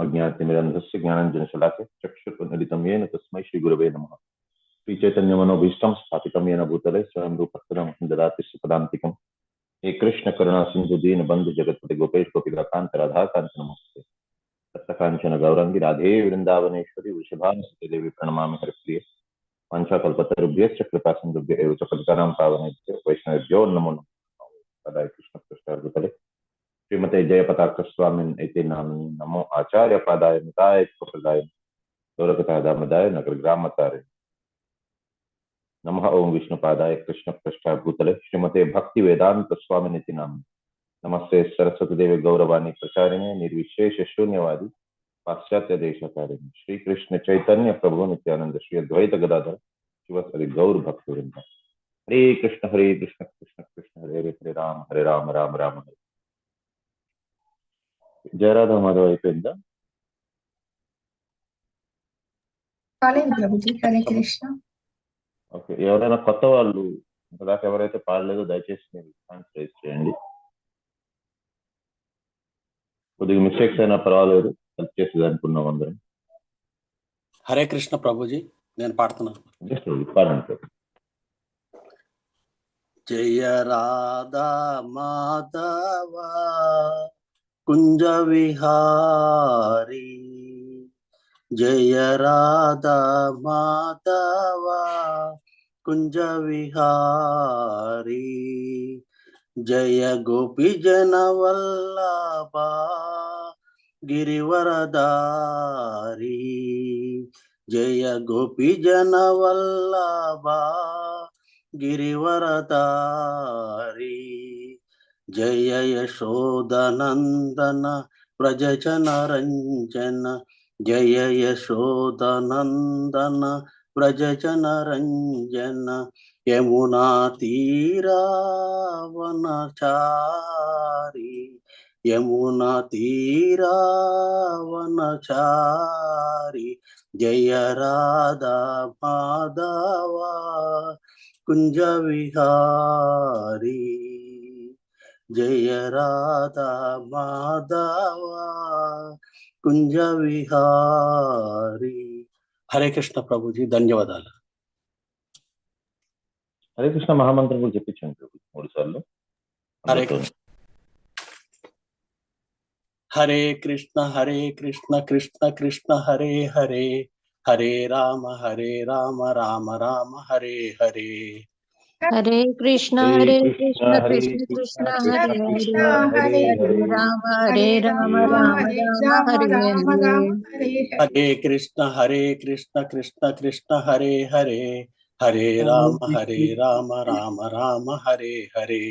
अज्ञानतिमिरन्धस्य ज्ञानाञ्जनशलाकया चक्षुरुन्मिलितं येन तस्मै श्रीगुरवे नमः। श्रीचैतन्यमनोभीष्टं स्थापितं येन भूतले स्वयं रूपः ददाति सुपदान्तिकम्। हे कृष्ण करुणा सिन्धु दीनबन्धु जगत्पते गोपेश गोपिकान्त राधाकान्त नमस्ते। तप्तकाञ्चन गौरङ्गी राधे वृन्दावनेश्वरी वृषभानुसुते देवी प्रणमामि हरिप्रिये। वाञ्छाकल्पतरुभ्यश्च कृपासिन्धुभ्यः एव च पतितानां पावनेभ्यो वैष्णवेभ्यो नमो नमः। पदाय कृष्णपृष्ठार्जुतले श्रीमते जयपताकस्वामिन् इति नाम्नि नमो आचार्य पादाय मिताय प्रदाय गौरकथा दामदाय नगरग्रामतारे नमः। ओं विष्णुपादाय कृष्णपृष्ठाभूतले श्रीमते भक्तिवेदांत स्वामिन् इति नाम्नि नमस्ते सरस्वती देवी गौरवाणी प्रचारिणे निर्विशेष शून्यवादी पाश्चात्य देशकारिणे श्री कृष्ण चैतन्य प्रभु नित्यानंद श्री अद्वैत गदाधर शिवसरि गौर भक्तवृंद। हरे कृष्ण कृष्ण कृष्ण हरे हरे राम राम राम हरे। जयराधा माधव అయిపోయిందా? హరే కృష్ణ. ఓకే, ఎవరైనా కొత్త వాళ్ళు ఇంతదాకా ఎవరైతే పాడలేదో దయచేసి మీరు రైజ్ చేయండి. కొద్దిగా మిస్టేక్స్ అయినా పర్వాలేదు, హెల్ప్ చేసేది అనుకున్నాం అందరం. హరే కృష్ణ ప్రభుజీ, నేను పాడుతున్నాను. పాడండి. జయ రాధా మాధవ కుంజ విహారీ, జయ రాధా మాధవ కుంజ విహారీ, జయ గోపి జన వల్లభ గిరివరదారీ, జయ గోపి జన వల్లభ గిరివరదారీ, జయ యశోదనందన వ్రజజన రంజన, జయ యశోదనందన వ్రజజన రంజన, యమునా తీరావనచారి, యమునా తీరావనచారి, జయ రాధా మాధవ కుంజ విహారీ, జయ రాధా మాధవ కుంజ విహారీ. హరే కృష్ణ ప్రభుజీ, ధన్యవాదాలు. హరే కృష్ణ మహామంత్రం కూడా చెప్పించండి 3 సార్లు. హరే కృష్ణ. హరే కృష్ణ కృష్ణ కృష్ణ హరే హరే, హరే రామ రామ రామ హరే హరే. హరే కృష్ణ కృష్ణ కృష్ణ హరే హరే, హరే రామ రామ రామ హరే హరే. హరే కృష్ణ కృష్ణ కృష్ణ హరే హరే, హరే రామ రామ రామ హరే హరే.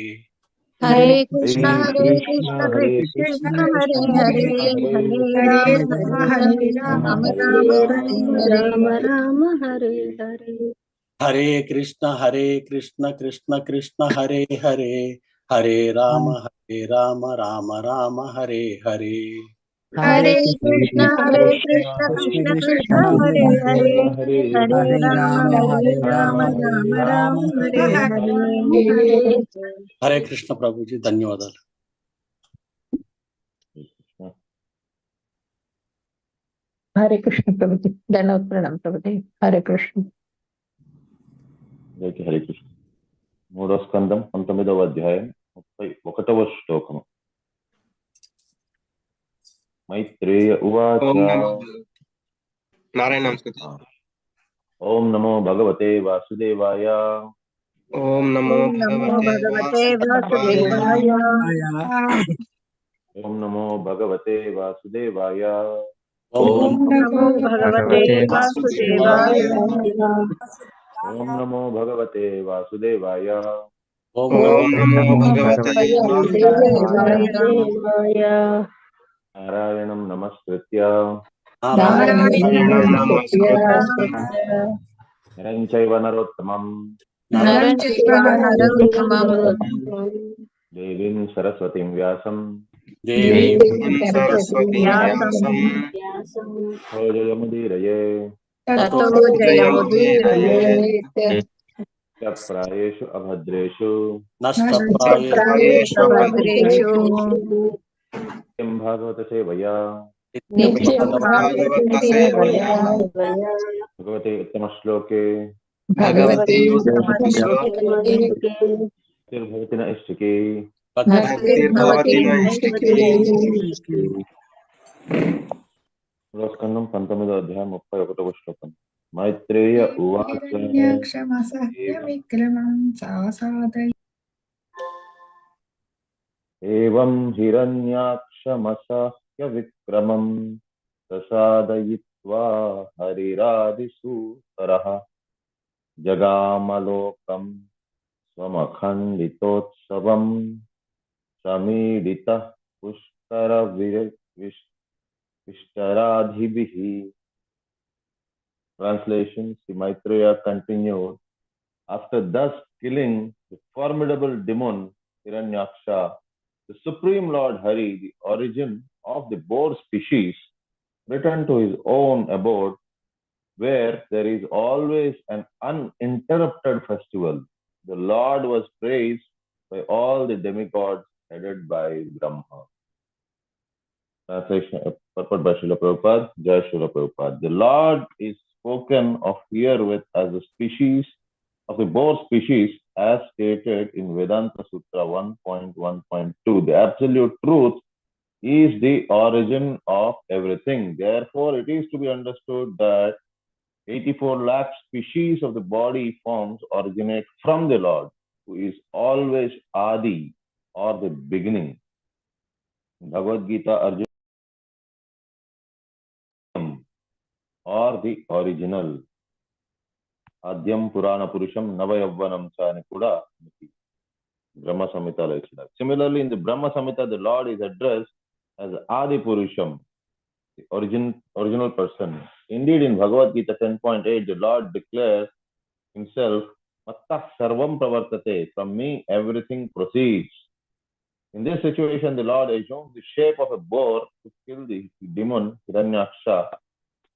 హరే కృష్ణ కృష్ణ కృష్ణ హరే హరే, హరే రామ రామ హరే హరే. హరే కృష్ణ కృష్ణ కృష్ణ హరే హరే, హరే రామ రామ రామ హరే హరే. హరే కృష్ణ కృష్ణ కృష్ణ హరే హరే, హరే రామ రామ రామ హరే హరే. హరే కృష్ణ ప్రభుజీ, ధన్యవాదాలు. హరే కృష్ణ ప్రభుజీ, ధన్యవాద ప్రణాం ప్రభుజీ. హరే కృష్ణ. హరే కృష్ణ. 3వ స్కందం 19వ అధ్యాయం 31వ శ్లోకము. మైత్రేయ ఉవాచ. ఓం నమో భగవతే వాసుదేవాయ. ఓం నమో భగవతే వాసుదేవాయ. ఓం నమో భగవతే వాసుదేవాయ. ఓం నమో భగవతే వాసుదేవాయ. ఓం నమో భగవతే వాసుదేవాయ. ఓం ఓం నమో భగవతే వాసుదేవాయ. నారాయణం నమస్కృత్య నరం చైవ నరోత్తమం దేవీం సరస్వతీం వ్యాసం జయముదీరయే. ప్రాయేషు అభద్రేషు భాగవత సేవయా नित्यं भागवते सेवया भगवते उत्तमश्लोके भगवते भगवते तिर्भवति न इष्टिके भक्तिर्भवति नैष्टिके स्कंदं 19వ అధ్యాయం 31వ శ్లోకం. మైత్రేయ ఉవాచ ఏవం హిరణ్యాక్షమసహ్య విక్రమం ప్రసాదయిత్వా హరిరాదిసూకరః జగామలోకం స్వమఖండితోత్సవం సమీడితః పుష్కర విష్టరాధిభిః. Translation: Sri Maitreya continued, after thus killing the formidable demon Hiranyaksha, the Supreme Lord Hari, the origin of the boar species, returned to his own abode, where there is always an uninterrupted festival. The Lord was praised by all the demigods headed by Brahma. Translation: purport by Srila Prabhupada. Jai Srila Prabhupada. The Lord is spoken of herewith as the species of the boar species, as stated in Vedanta Sutra 1.1.2. The absolute truth is the origin of everything. Therefore, it is to be understood that 84 lakh species of the body forms originate from the Lord, who is always Adi, or the beginning. Bhagavad Gita Arjuna, or the original. Adyam Purana Purusham Navayavvanam cha ani kuda Brahma Samhita lo ichcharu. Similarly, in the Brahma Samhita, the Lord is addressed as Adi Purusham, the original person. Indeed, in Bhagavad Gita 10.8, the Lord declares himself, Mattah Sarvam Pravartate, from me everything proceeds. In this situation, the Lord assumes the shape of a boar to kill the demon Hiranyaksha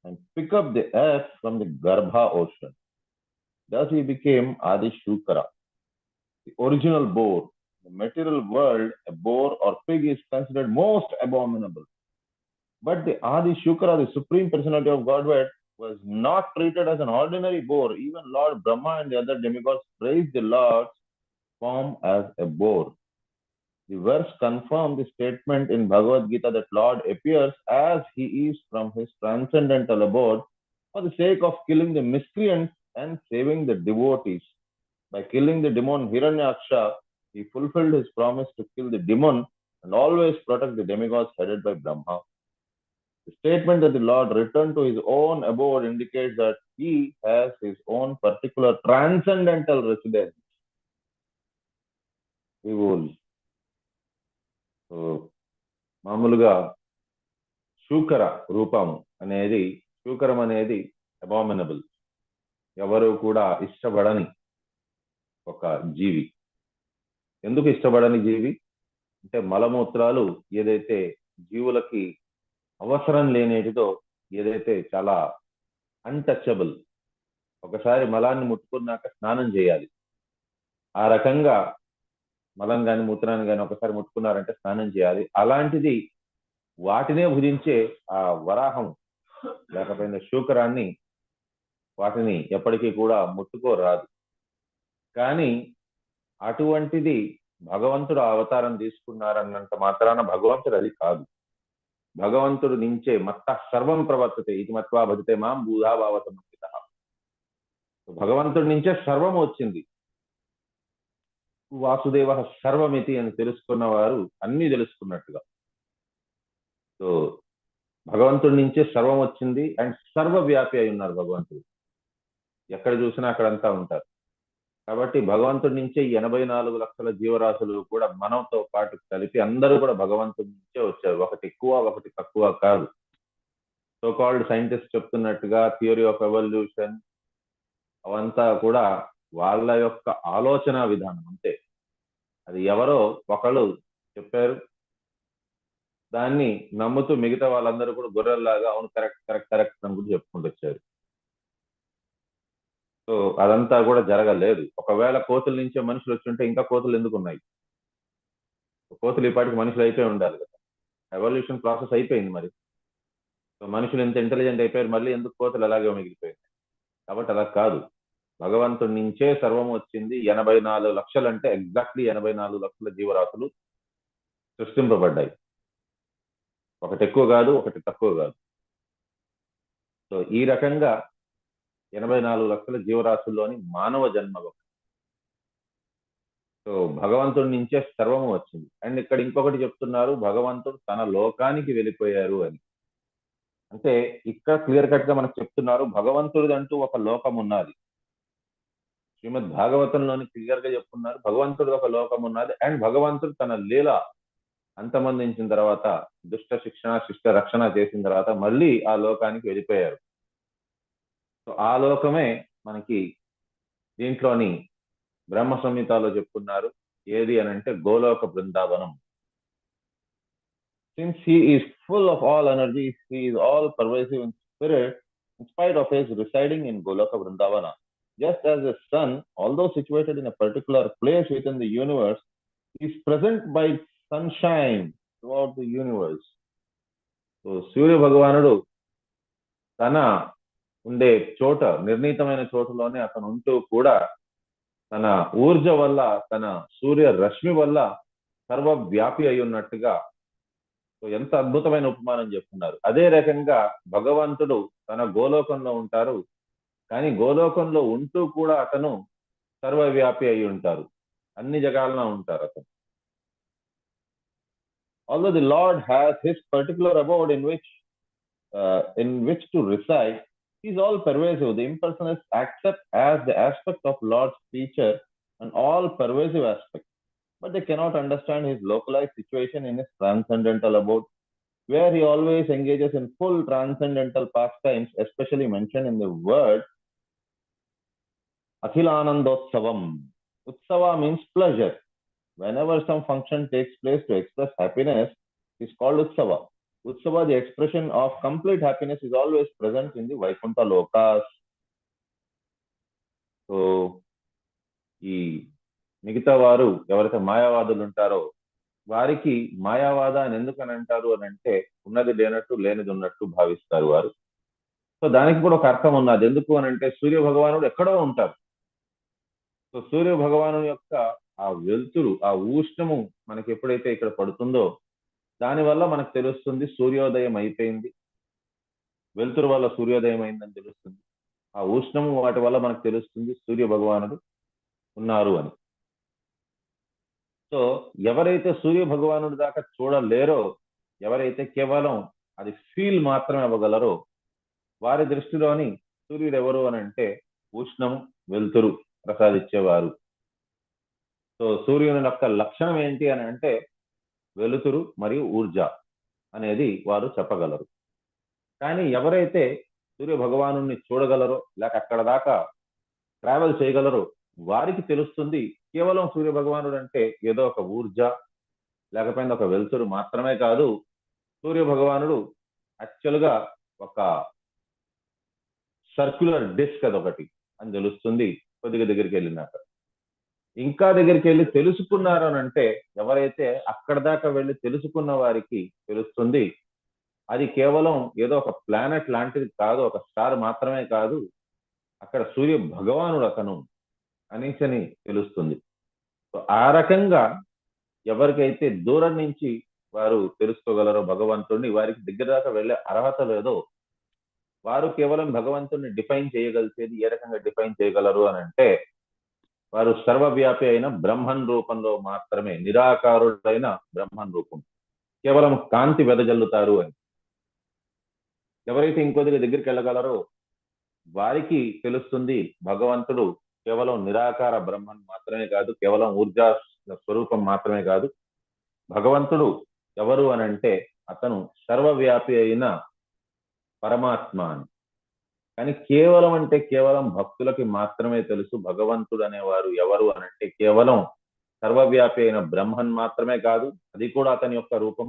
and pick up the earth from the Garbha ocean. Thus he became Adi Shukara, the original boar. In the material world, a boar or pig is considered most abominable. But the Adi Shukara, the Supreme Personality of Godhead, was not treated as an ordinary boar. Even Lord Brahma and the other demigods praised the Lord's form as a boar. The verse confirms the statement in Bhagavad Gita that Lord appears as he is from his transcendental abode for the sake of killing the miscreants and saving the devotees. By killing the demon Hiranyaksha, he fulfilled his promise to kill the demon and always protect the demigods headed by Brahma. The statement that the Lord returned to his own abode indicates that he has his own particular transcendental residence. He will. మామూలుగా శూకర రూపం అనేది, శూకరం అనేది abominable, ఎవరు కూడా ఇష్టపడని ఒక జీవి. ఎందుకు ఇష్టపడని జీవి అంటే, మలమూత్రాలు ఏదైతే జీవులకి అవసరం లేనేటిదో, ఏదైతే చాలా అన్టచబుల్, ఒకసారి మలాన్ని ముట్టుకున్నాక స్నానం చేయాలి, ఆ రకంగా మలం కానీ మూత్రాన్ని కానీ ఒకసారి ముట్టుకున్నారంటే స్నానం చేయాలి. అలాంటిది వాటినే భుజించే ఆ వరాహం లేకపోయిన శూకరాన్ని, వాటిని ఎప్పటికీ కూడా ముట్టుకోరాదు. కానీ అటువంటిది భగవంతుడు అవతారం తీసుకున్నారన్నంత మాత్రాన భగవంతుడు అది కాదు. భగవంతుడు నుంచే మత్త సర్వం ప్రవర్తతే ఇది మత్వా భజతే మాం బూధాభావ సమర్పిత. భగవంతుడి నుంచే సర్వం వచ్చింది. వాసుదేవ సర్వమితి అని తెలుసుకున్న వారు అన్ని తెలుసుకున్నట్టుగా. సో భగవంతుడి నుంచే సర్వం వచ్చింది అండ్ సర్వవ్యాపి అయి ఉన్నారు భగవంతుడు. ఎక్కడ చూసినా అక్కడంతా ఉంటారు. కాబట్టి భగవంతుడి నుంచే 84 లక్షల జీవరాశులు కూడా మనతో పాటు కలిపి అందరూ కూడా భగవంతుడి నుంచే వచ్చారు. ఒకటి ఎక్కువ ఒకటి తక్కువ కాదు. సో కాల్డ్ సైంటిస్ట్ చెప్తున్నట్టుగా థియరీ ఆఫ్ ఎవల్యూషన్ అవంతా కూడా వాళ్ళ యొక్క ఆలోచన విధానం అంతే. అది ఎవరో ఒకళ్ళు చెప్పారు, దాన్ని నమ్ముతూ మిగతా వాళ్ళందరూ కూడా గొర్రెల్లాగా అవును కరెక్ట్ కరెక్ట్ కరెక్ట్ అని కూడా చెప్పుకుంటూ వచ్చారు. సో అదంతా కూడా జరగలేదు. ఒకవేళ కోతుల నుంచే మనుషులు వచ్చుంటే ఇంకా కోతులు ఎందుకు ఉన్నాయి? కోతులు ఈ పాటికి మనుషులు అయిపోయి ఉండాలి కదా. ఎవల్యూషన్ ప్రాసెస్ అయిపోయింది. మరి సో మనుషులు ఎంత ఇంటెలిజెంట్ అయిపోయారు, మళ్ళీ ఎందుకు కోతలు అలాగే మిగిలిపోయింది. కాబట్టి అలా కాదు, భగవంతుడి నుంచే సర్వం వచ్చింది. 84 లక్షలు అంటే ఎగ్జాక్ట్లీ 84 లక్షల జీవరాశులు సృష్టింపబడ్డాయి. ఒకటి ఎక్కువ కాదు, ఒకటి తక్కువ కాదు. సో ఈ రకంగా 84 లక్షల జీవరాశుల్లోని మానవ జన్మ ఒకటి. సో భగవంతుడి నుంచే సర్వము వచ్చింది. అండ్ ఇక్కడ ఇంకొకటి చెప్తున్నారు, భగవంతుడు తన లోకానికి వెళ్ళిపోయారు అని. అంటే ఇక్కడ క్లియర్ కట్ గా మనకు చెప్తున్నారు, భగవంతుడిది అంటూ ఒక లోకం ఉన్నది. శ్రీమద్ భాగవతంలోని క్లియర్ గా చెప్తున్నారు, భగవంతుడు ఒక లోకం ఉన్నది. అండ్ భగవంతుడు తన లీల అంతమందించిన తర్వాత, దుష్ట శిక్షణ శిష్ట రక్షణ చేసిన తర్వాత మళ్ళీ ఆ లోకానికి వెళ్ళిపోయారు. సో ఆ లోకమే మనకి దీంట్లోని బ్రహ్మ సంహితలో చెప్పుకున్నారు. ఏది అని అంటే Goloka Brindavanam. Since he is full of all energies, he is all pervasive in spirit, in spite of his residing in Goloka Vrindavana. Just as the sun, although situated in a particular place within the universe, is present by sunshine throughout the universe. So, సూర్య భగవానుడు తన ఉండే చోట, నిర్ణీతమైన చోటులోనే అతను ఉంటూ కూడా తన ఊర్జ వల్ల, తన సూర్య రశ్మి వల్ల సర్వవ్యాపి అయి ఉన్నట్టుగా ఎంత అద్భుతమైన ఉపమానం చెప్తున్నారు. అదే రకంగా భగవంతుడు తన గోలోకంలో ఉంటారు, కానీ గోలోకంలో ఉంటూ కూడా అతను సర్వవ్యాపి అయి ఉంటారు, అన్ని జగాల్లో ఉంటారు అతను. Although the Lord has his particular abode in which to reside, he is all pervasive. The impersonalists accept as the aspect of Lord's feature an all pervasive aspect, but they cannot understand his localized situation in his transcendental abode, where he always engages in full transcendental pastimes, especially mentioned in the word Akhilanandotsavam. Utsava means pleasure. Whenever some function takes place to express happiness, it is called Utsava. Utsava, the expression of complete happiness, is always present in the Vaikuntha Lokas. So, ఈ మిగతా వారు ఎవరైతే మాయావాదులు ఉంటారో వారికి మాయావాద అని ఎందుకు అని అంటారు అని అంటే, ఉన్నది లేనట్టు లేనిది ఉన్నట్టు భావిస్తారు వారు. సో దానికి కూడా ఒక అర్థం ఉన్నది. ఎందుకు అని అంటే, సూర్య భగవానుడు ఎక్కడో ఉంటారు. సో సూర్య భగవాను యొక్క ఆ వెలుతురు, ఆ ఉష్ణము మనకి ఎప్పుడైతే ఇక్కడ పడుతుందో దానివల్ల మనకు తెలుస్తుంది సూర్యోదయం అయిపోయింది, వెలుతురు వల్ల సూర్యోదయం అయిందని తెలుస్తుంది. ఆ ఉష్ణము వాటి వల్ల మనకు తెలుస్తుంది సూర్య భగవానుడు ఉన్నారు అని. సో ఎవరైతే సూర్య భగవానుడి దాకా చూడలేరో, ఎవరైతే కేవలం అది ఫీల్ మాత్రమే అవ్వగలరో, వారి దృష్టిలోని సూర్యుడు ఎవరు అని అంటే ఉష్ణం, వెలుతురు ప్రసాదించేవారు. సో సూర్యుని యొక్క లక్షణం ఏంటి అని అంటే వెలుతురు మరియు ఊర్జ అనేది వారు చెప్పగలరు. కానీ ఎవరైతే సూర్య భగవాను చూడగలరో, లేక అక్కడ దాకా ట్రావెల్ చేయగలరో, వారికి తెలుస్తుంది కేవలం సూర్య భగవానుడు అంటే ఏదో ఒక ఊర్జ లేకపోయినా ఒక వెలుతురు మాత్రమే కాదు, సూర్య భగవానుడు యాక్చువల్ గా ఒక సర్క్యులర్ డిస్క్ అదొకటి అని తెలుస్తుంది కొద్దిగా దగ్గరికి వెళ్ళినాక. ఇంకా దగ్గరికి వెళ్ళి తెలుసుకున్నారు అని అంటే, ఎవరైతే అక్కడ దాకా వెళ్ళి తెలుసుకున్న వారికి తెలుస్తుంది అది కేవలం ఏదో ఒక ప్లానెట్ లాంటిది కాదు, ఒక స్టార్ మాత్రమే కాదు, అక్కడ సూర్య భగవానుడు అతను అనేసి తెలుస్తుంది. సో ఆ రకంగా ఎవరికైతే దూరం నుంచి వారు తెలుసుకోగలరో భగవంతుడిని, వారికి దగ్గర దాకా వెళ్ళే అర్హత లేదో, వారు కేవలం భగవంతుడిని డిఫైన్ చేయగలిసేది ఏ రకంగా డిఫైన్ చేయగలరు అని అంటే, వారు సర్వవ్యాపి అయిన బ్రహ్మన్ రూపంలో మాత్రమే, నిరాకారుడైన బ్రహ్మన్ రూపం, కేవలం కాంతి వెదజల్లుతారు అని. ఎవరైతే ఇంకొద్దిగా దగ్గరికి వెళ్ళగలరో వారికి తెలుస్తుంది భగవంతుడు కేవలం నిరాకార బ్రహ్మన్ మాత్రమే కాదు, కేవలం ఊర్జా స్వరూపం మాత్రమే కాదు. భగవంతుడు ఎవరు అని అంటే అతను సర్వవ్యాపి అయిన పరమాత్మ అని. కానీ కేవలం అంటే కేవలం భక్తులకి మాత్రమే తెలుసు భగవంతుడు అనేవారు ఎవరు అని అంటే కేవలం సర్వవ్యాపి అయిన బ్రహ్మన్ మాత్రమే కాదు, అది కూడా అతని యొక్క రూపం.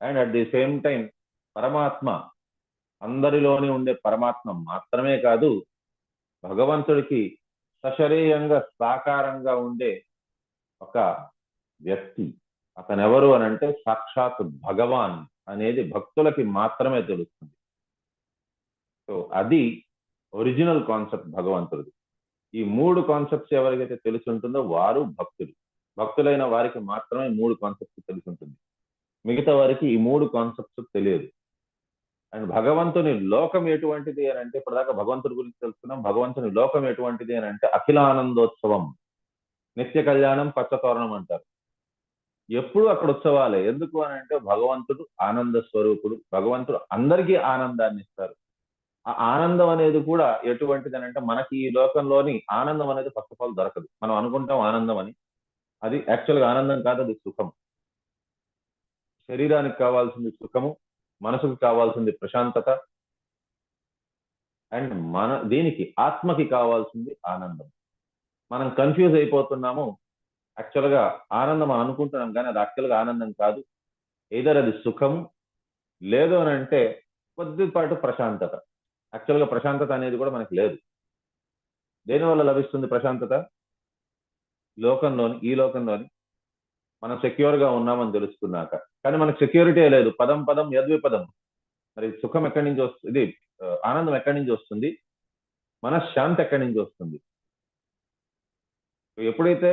And at the same time పరమాత్మ, అందరిలోని ఉండే పరమాత్మ మాత్రమే కాదు, భగవంతుడికి సశరీరంగా సాకారంగా ఉండే ఒక వ్యక్తి, అతను ఎవరు అని అంటే సాక్షాత్ భగవాన్ అనేది భక్తులకి మాత్రమే తెలుస్తుంది. సో అది ఒరిజినల్ కాన్సెప్ట్ భగవంతుడిది. ఈ 3 కాన్సెప్ట్స్ ఎవరికైతే తెలిసి ఉంటుందో వారు భక్తులు. భక్తులైన వారికి మాత్రమే 3 కాన్సెప్ట్స్ తెలిసి ఉంటుంది. మిగతా వారికి ఈ 3 కాన్సెప్ట్స్ తెలియదు. అండ్ భగవంతుని లోకం ఎటువంటిది అని అంటే, ఇప్పటిదాకా భగవంతుడి గురించి తెలుసుకున్నాం. భగవంతుని లోకం ఎటువంటిది అని అంటే అఖిలానందోత్సవం, నిత్య కళ్యాణం, పచ్చతోరణం అంటారు. ఎప్పుడు అక్కడ ఉత్సవాలే. ఎందుకు అని అంటే భగవంతుడు ఆనంద స్వరూపుడు. భగవంతుడు అందరికీ ఆనందాన్ని ఇస్తారు. ఆ ఆనందం అనేది కూడా ఎటువంటిది అని అంటే, మనకి ఈ లోకంలోని ఆనందం అనేది ఫస్ట్ ఆఫ్ ఆల్ దొరకదు. మనం అనుకుంటాం ఆనందం అని, అది యాక్చువల్గా ఆనందం కాదు, అది సుఖం. శరీరానికి కావాల్సింది సుఖము, మనసుకు కావాల్సింది ప్రశాంతత, అండ్ దీనికి ఆత్మకి కావాల్సింది ఆనందం. మనం కన్ఫ్యూజ్ అయిపోతున్నాము. యాక్చువల్గా ఆనందం అని అనుకుంటున్నాం కానీ అది యాక్చువల్గా ఆనందం కాదు. ఏదర్ అది సుఖము, లేదు అని అంటే కొద్దిపాటు ప్రశాంతత. యాక్చువల్గా ప్రశాంతత అనేది కూడా మనకి లేదు. దేనివల్ల లభిస్తుంది ప్రశాంతత? ఈ లోకంలోని మనం సెక్యూర్ గా ఉన్నామని తెలుసుకున్నాక. కానీ మనకు సెక్యూరిటీ లేదు. పదం పదం యద్విపదం. మరి సుఖం ఎక్కడి నుంచి వస్తుంది? ఆనందం ఎక్కడి నుంచి వస్తుంది? మనశ్శాంతి ఎక్కడి నుంచి వస్తుంది? ఎప్పుడైతే,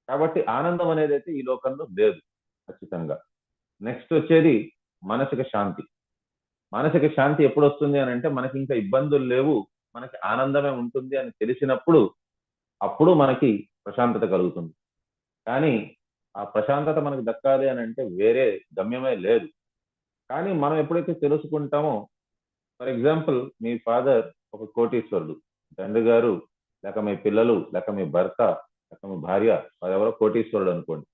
కాబట్టి ఆనందం అనేది అయితే ఈ లోకంలో లేదు ఖచ్చితంగా. నెక్స్ట్ వచ్చేది మానసిక శాంతి. మానసిక శాంతి ఎప్పుడు వస్తుంది అని అంటే, మనకి ఇంకా ఇబ్బందులు లేవు, మనకి ఆనందమే ఉంటుంది అని తెలిసినప్పుడు అప్పుడు మనకి ప్రశాంతత కలుగుతుంది. కానీ ఆ ప్రశాంతత మనకు దక్కాలి అని అంటే వేరే గమ్యమే లేదు. కానీ మనం ఎప్పుడైతే తెలుసుకుంటామో, ఫర్ ఎగ్జాంపుల్ మీ ఫాదర్ ఒక కోటీశ్వరుడు, తండ్రి గారు లేక మీ పిల్లలు లేక మీ భర్త లేక మీ భార్య వారెవరో కోటీశ్వరుడు అనుకోండి.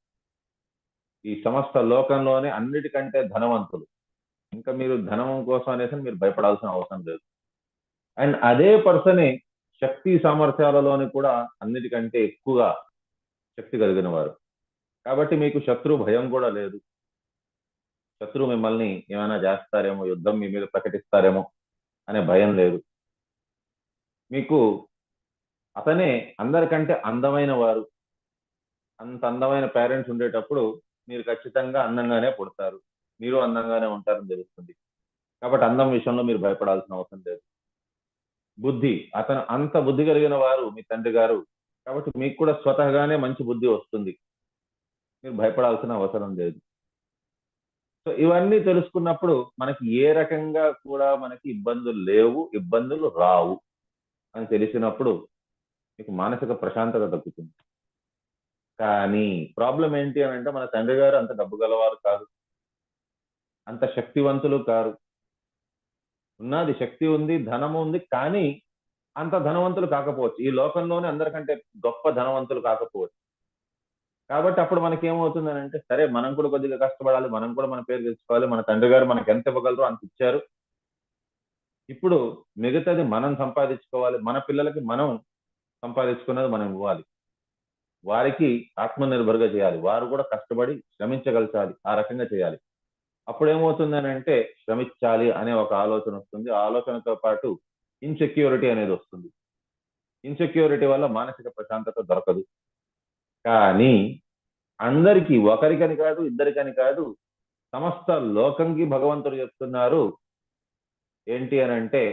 ఈ సమస్త లోకంలోనే అన్నిటికంటే ధనవంతులు. ఇంకా మీరు ధనం కోసం అనేసి మీరు భయపడాల్సిన అవసరం లేదు. అండ్ అదే పర్సనే శక్తి సామర్థ్యాలలోని కూడా అన్నిటికంటే ఎక్కువగా శక్తి కలిగిన వారు. కాబట్టి మీకు శత్రు భయం కూడా లేదు. శత్రువు మిమ్మల్ని ఏమైనా చేస్తారేమో, యుద్ధం మీ మీద ప్రకటిస్తారేమో అనే భయం లేదు. మీకు అతనే అందరికంటే అందమైన వారు. అంత అందమైన పేరెంట్స్ ఉండేటప్పుడు మీరు ఖచ్చితంగా అందంగానే పుడతారు, మీరు అందంగానే ఉంటారని తెలుస్తుంది. కాబట్టి అందం విషయంలో మీరు భయపడాల్సిన అవసరం లేదు. బుద్ధి, అతను అంత బుద్ధి కలిగిన వారు మీ తండ్రి గారు. కాబట్టి మీకు కూడా స్వతహాగానే మంచి బుద్ధి వస్తుంది, మీరు భయపడాల్సిన అవసరం లేదు. సో ఇవన్నీ తెలుసుకున్నప్పుడు మనకి ఏ రకంగా కూడా మనకి ఇబ్బందులు లేవు, ఇబ్బందులు రావు అని తెలిసినప్పుడు మీకు మానసిక ప్రశాంతత దక్కుతుంది. కానీ ప్రాబ్లం ఏంటి అని అంటే, మన తండ్రి గారు అంత డబ్బు గలవారు కాదు, అంత శక్తివంతులు కారు. ఉన్నది శక్తి ఉంది, ధనము ఉంది, కానీ అంత ధనవంతులు కాకపోవచ్చు. ఈ లోకంలోనే అందరికంటే గొప్ప ధనవంతులు కాకపోవచ్చు. కాబట్టి అప్పుడు మనకి ఏమవుతుందని అంటే, సరే మనం కూడా కొద్దిగా కష్టపడాలి, మనం కూడా మన పేరు తెచ్చుకోవాలి, మన తండ్రి గారు మనకి ఎంత ఇవ్వగలరో అంత ఇచ్చారు, ఇప్పుడు మిగతాది మనం సంపాదించుకోవాలి, మన పిల్లలకి మనం సంపాదించుకున్నది మనం ఇవ్వాలి, వారికి ఆత్మనిర్భర్గా చేయాలి, వారు కూడా కష్టపడి శ్రమించగలచాలి, ఆ రకంగా చేయాలి. అప్పుడు ఏమవుతుందని అంటే, శ్రమించాలి అనే ఒక ఆలోచన వస్తుంది. ఆ ఆలోచనతో పాటు ఇన్సెక్యూరిటీ అనేది వస్తుంది. ఇన్సెక్యూరిటీ వల్ల మానసిక ప్రశాంతత దొరకదు. కానీ అందరికీ, ఒకరికని కాదు, ఇద్దరికని కాదు, సమస్త లోకంకి భగవంతుడు చెప్తున్నారు ఏంటి అని అంటే,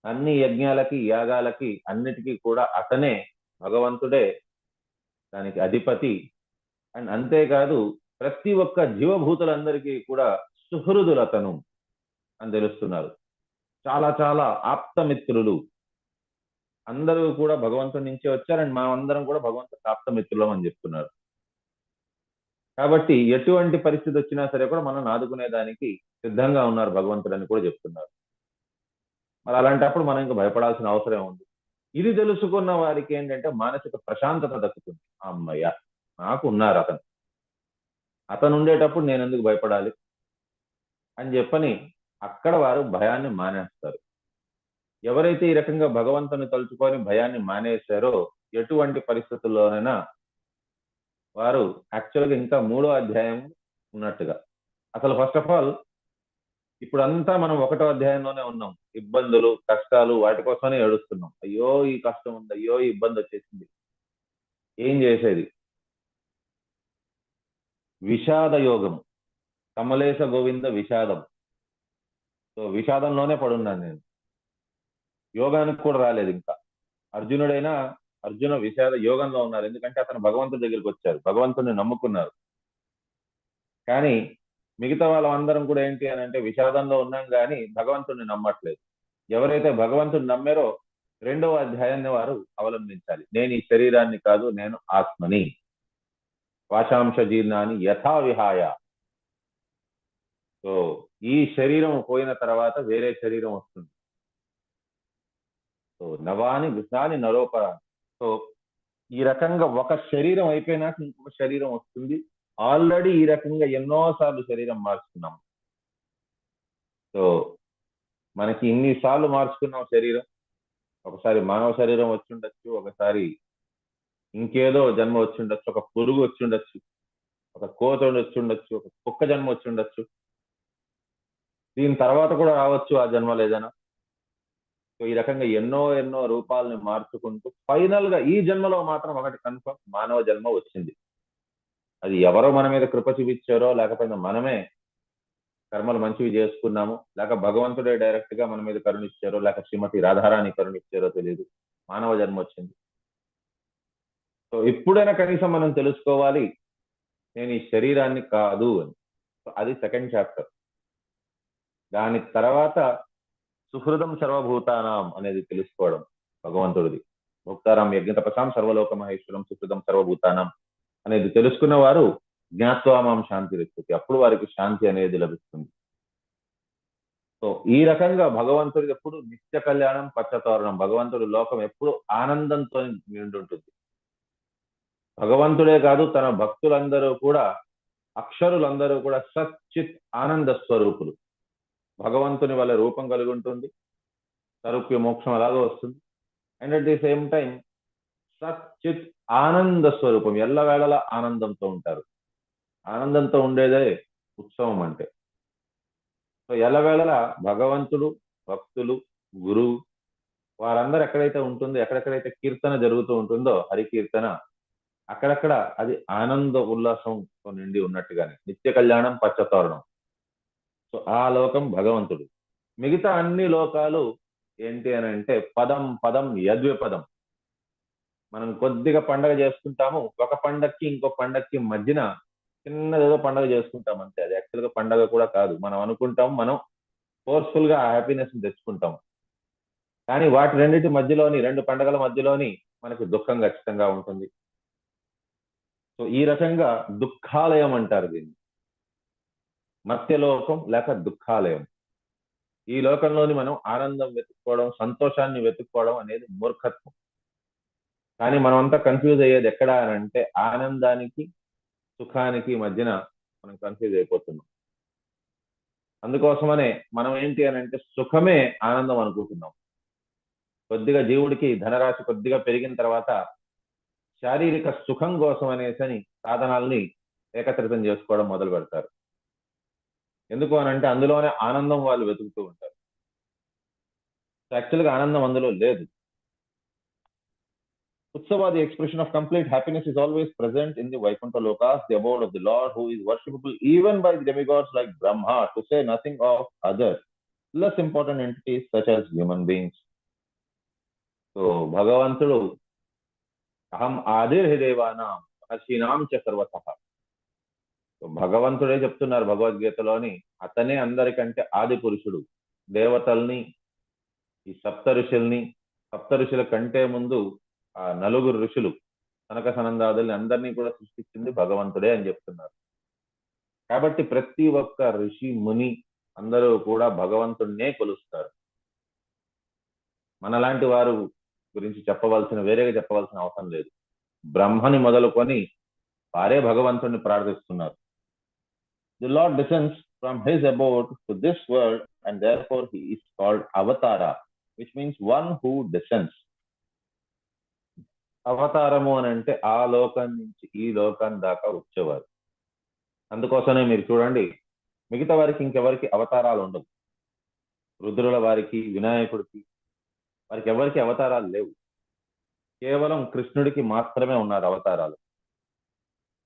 అన్ని యజ్ఞాలకి యాగాలకి అన్నిటికీ కూడా అతనే, భగవంతుడే దానికి అధిపతి. అండ్ అంతేకాదు ప్రతి ఒక్క జీవభూతులందరికీ కూడా సుహృదులు అతను అని తెలుస్తున్నారు. చాలా చాలా ఆప్తమిత్రులు. అందరూ కూడా భగవంతుడి నుంచే వచ్చారు. అండ్ మనమందరం కూడా భగవంతుడి ఆప్తమిత్రులం అని చెప్తున్నారు. కాబట్టి ఎటువంటి పరిస్థితి వచ్చినా సరే కూడా మనం ఆదుకునేదానికి సిద్ధంగా ఉన్నారు భగవంతుడు అని కూడా చెప్తున్నారు. మరి అలాంటప్పుడు మనం ఇంకా భయపడాల్సిన అవసరం ఉంది. ఇది తెలుసుకున్న వారికి ఏంటంటే మానసిక ప్రశాంతత దక్కుతుంది. అమ్మయ్య, నాకు ఉన్నారు అతను ఉండేటప్పుడు నేను ఎందుకు భయపడాలి అని చెప్పని అక్కడ వారు భయాన్ని మానేస్తారు. ఎవరైతే ఈ రకంగా భగవంతుని తలుచుకొని భయాన్ని మానేశారో, ఎటువంటి పరిస్థితుల్లోనైనా వారు యాక్చువల్గా ఇంకా 3వ అధ్యాయం ఉన్నట్టుగా. అసలు ఫస్ట్ ఆఫ్ ఆల్ ఇప్పుడంతా మనం 1వ అధ్యాయంలోనే ఉన్నాం. ఇబ్బందులు, కష్టాలు, వాటి కోసమే ఏడుస్తున్నాం. అయ్యో ఈ కష్టం ఉంది, అయ్యో ఈ ఇబ్బంది వచ్చేసింది, ఏం చేసేది? విషాద యోగము కమలేశ గోవింద విషాదం. సో విషాదంలోనే పడున్నాను నేను, యోగానికి కూడా రాలేదు ఇంకా. అర్జున విషాద యోగంలో ఉన్నారు, ఎందుకంటే అతను భగవంతుడి దగ్గరికి వచ్చారు, భగవంతుడిని నమ్ముకున్నారు. కానీ మిగతా వాళ్ళందరం కూడా ఏంటి అని అంటే విషాదంలో ఉన్నాం కానీ భగవంతుడిని నమ్మట్లేదు. ఎవరైతే భగవంతుడిని నమ్మారో 2వ అధ్యాయాన్ని వారు అవలంబించాలి. నేను ఈ శరీరాన్ని కాదు, నేను ఆత్మని. వాచాంశ జీర్ణాన్ని యథా విహాయ. సో ఈ శరీరం పోయిన తర్వాత వేరే శరీరం వస్తుంది. సో నవాని విఘ్నాని నరోపర. సో ఈ రకంగా ఒక శరీరం అయిపోయినాక ఇంకొక శరీరం వస్తుంది. ఆల్రెడీ ఈ రకంగా ఎన్నోసార్లు శరీరం మార్చుకున్నాం. సో మనకి ఇన్నిసార్లు మార్చుకున్నాం శరీరం. ఒకసారి మానవ శరీరం వచ్చి ఉండొచ్చు, ఒకసారి ఇంకేదో జన్మ వచ్చి ఉండొచ్చు, ఒక పురుగు వచ్చి ఉండొచ్చు, ఒక కోత వచ్చి ఉండొచ్చు, ఒక కుక్క జన్మ వచ్చి ఉండొచ్చు. దీని తర్వాత కూడా రావచ్చు ఆ జన్మలు ఏదైనా. సో ఈ రకంగా ఎన్నో ఎన్నో రూపాలని మార్చుకుంటూ ఫైనల్ గా ఈ జన్మలో మాత్రం ఒకటి కన్ఫర్మ్, మానవ జన్మ వచ్చింది. అది ఎవరో మన మీద కృప చూపించారో, లేకపోతే మనమే కర్మలు మంచివి చేసుకున్నాము, లేక భగవంతుడే డైరెక్ట్ గా మన మీద కరుణిచ్చారో, లేక శ్రీమతి రాధారాణి కరుణిచ్చారో తెలియదు, మానవ జన్మ వచ్చింది. సో ఇప్పుడైనా కనీసం మనం తెలుసుకోవాలి నేను ఈ శరీరాన్ని కాదు అని. సో అది సెకండ్ చాప్టర్. దాని తర్వాత సుహృదం సర్వభూతానాం అనేది తెలుసుకోవడం భగవంతుడిది. ముక్తారాం యజ్ఞ తపసాం సర్వలోక మహేశ్వరం సుహృదం సర్వభూతానాం అనేది తెలుసుకున్న వారు జ్ఞాత్వామాం శాంతి రక్షతి, అప్పుడు వారికి శాంతి అనేది లభిస్తుంది. సో ఈ రకంగా భగవంతుడికి ఎప్పుడు నిత్య కళ్యాణం పచ్చతోరణం. భగవంతుడి లోకం ఎప్పుడు ఆనందంతో నిండి ఉంటుంది. భగవంతుడే కాదు, తన భక్తులందరూ కూడా, అక్షరులందరూ కూడా సచ్చిత్ ఆనంద స్వరూపులు. భగవంతుని వల్ల రూపం కలిగి ఉంటుంది, సరూప్య మోక్షం అలాగే వస్తుంది. And at the same time సచ్చిత్ ఆనంద స్వరూపం, ఎల్లవేళలా ఆనందంతో ఉంటారు. ఆనందంతో ఉండేదే ఉత్సవం అంటే. సో ఎల్లవేళలా భగవంతుడు, భక్తులు, గురువు వారందరూ ఎక్కడైతే ఉంటుందో, ఎక్కడెక్కడైతే కీర్తన జరుగుతూ ఉంటుందో, హరి కీర్తన, అక్కడక్కడ అది ఆనంద ఉల్లాసంతో నిండి ఉన్నట్టుగానే నిత్య కళ్యాణం పచ్చతోరణం. సో ఆ లోకం భగవంతుడు. మిగతా అన్ని లోకాలు ఏంటి అని అంటే పదం పదం యద్విపదం. మనం కొద్దిగా పండగ చేసుకుంటాము, ఒక పండక్కి ఇంకో పండక్కి మధ్యన చిన్నదేదో పండగ చేసుకుంటాం అంతే. అది యాక్చువల్ గా పండగ కూడా కాదు. మనం అనుకుంటాం మనం ఫోర్స్ఫుల్ గా ఆ హ్యాపీనెస్ తెచ్చుకుంటాం, కానీ వాటి రెండింటి మధ్యలోని, 2 పండగల మధ్యలోని మనకి దుఃఖం ఖచ్చితంగా ఉంటుంది. సో ఈ రకంగా దుఃఖాలయం అంటారు దీన్ని, మత్స్యలోకం లేక దుఃఖాలయం. ఈ లోకంలోని మనం ఆనందం వెతుక్కోవడం, సంతోషాన్ని వెతుక్కోవడం అనేది మూర్ఖత్వం. కానీ మనం అంతా కన్ఫ్యూజ్ అయ్యేది ఎక్కడ అని అంటే ఆనందానికి సుఖానికి మధ్యన మనం కన్ఫ్యూజ్ అయిపోతున్నాం. అందుకోసమనే మనం ఏంటి అని అంటే సుఖమే ఆనందం అనుకుంటున్నాం. కొద్దిగా జీవుడికి ధనరాశి కొద్దిగా పెరిగిన తర్వాత శారీరక సుఖం కోసం అనేసి సాధనాల్ని ఏకత్రితం చేసుకోవడం మొదలు పెడతారు. ఎందుకు అని అంటే అందులోనే ఆనందం వాళ్ళు వెతుకుతూ ఉంటారు. యాక్చువల్గా ఆనందం అందులో లేదు. Utsava, the expression of complete happiness, is always present in the Vaikuntha Lokas, the abode of the Lord, who is worshipable even by the demigods like Brahma, to say nothing of other less important entities such as human beings. So, Bhagavantudu, aham adir hidevanam, mahashinam cha sarvatah. So, భగవంతుడే చెప్తున్నారు భగవద్గీతలోని, అతనే అందరికంటే ఆది పురుషుడు. దేవతల్ని, ఈ సప్త ఋషుల కంటే ముందు ఆ 4 ఋషులు, సనక సనందాదుల్ని అందరినీ కూడా సృష్టించింది భగవంతుడే అని చెప్తున్నారు. కాబట్టి ప్రతి ఒక్క ఋషి ముని అందరూ కూడా భగవంతుడినే కొలుస్తారు. మనలాంటి వారు గురించి వేరేగా చెప్పవలసిన అవసరం లేదు. బ్రహ్మని మొదలుకొని వారే భగవంతుడిని ప్రార్థిస్తున్నారు. The Lord descends from his abode to this world and therefore he is called Avatara, which means one who descends. అవతారము అని అంటే ఆ లోకం నుంచి ఈ లోకం దాకా వచ్చేవారు. అందుకోసమే మీరు చూడండి, మిగతా వారికి ఇంకెవరికి అవతారాలు ఉండవు. రుద్రుల వారికి, వినాయకుడికి, వారికి ఎవరికి అవతారాలు లేవు. కేవలం కృష్ణుడికి మాత్రమే ఉన్నారు అవతారాలు.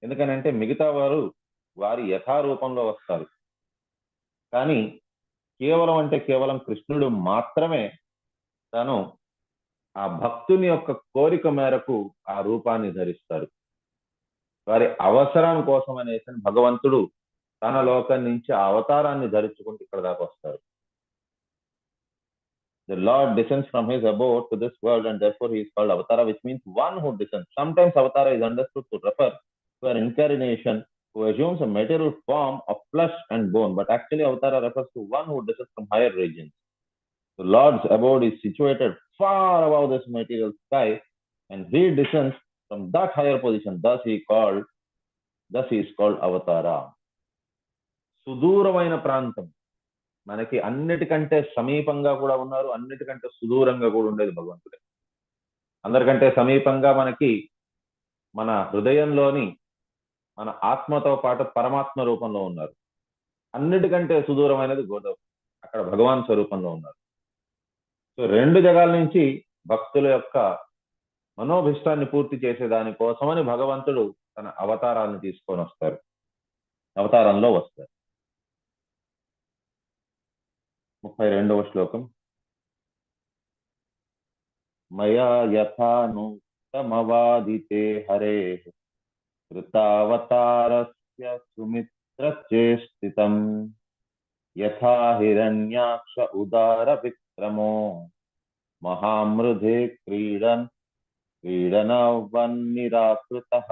ఎందుకనంటే మిగతా వారు వారి యథారూపంలో వస్తారు. కానీ కేవలం అంటే కేవలం కృష్ణుడు మాత్రమే తను ఆ భక్తుని యొక్క కోరిక మేరకు ఆ రూపాన్ని ధరిస్తారు. వారి అవసరం కోసం అనేసి భగవంతుడు తన లోకం నుంచి ఆ అవతారాన్ని ధరించుకుంటూ ఇక్కడ దాకా వస్తారు. The Lord descends from his abode to this world, and therefore he is called Avatara, which means one who descends. Sometimes Avatara is understood to refer to an incarnation who assumes a material form of flesh and bone, but actually Avatara refers to one who descends from higher regions. The Lord's abode is situated far above this material sky, and he descends from that higher position. Thus he is called Avatara. సుదూరమైన ప్రాంతం, మనకి అన్నిటికంటే సమీపంగా కూడా ఉన్నారు, అన్నిటికంటే సుదూరంగా కూడా ఉండేది భగవంతుడే. అందరికంటే సమీపంగా మనకి మన హృదయంలోని మన ఆత్మతో పాటు పరమాత్మ రూపంలో ఉన్నారు. అన్నిటికంటే సుదూరమైనది గోదావరి, అక్కడ భగవాన్ స్వరూపంలో ఉన్నారు. సో రెండు జగాల నుంచి భక్తుల యొక్క మనోభిష్టాన్ని పూర్తి చేసేదాని కోసమని భగవంతుడు తన అవతారాన్ని తీసుకొని వస్తారు, అవతారంలో వస్తారు. 32వ శ్లోకం. మయా యథానుత్తమవాదితే హరే కృతావతారస్య సుమిత్రచేష్టితం యథా హిరణ్యాక్ష ఉదార విక్రమో మహామృధే క్రీడనవన్నిరాకృతః.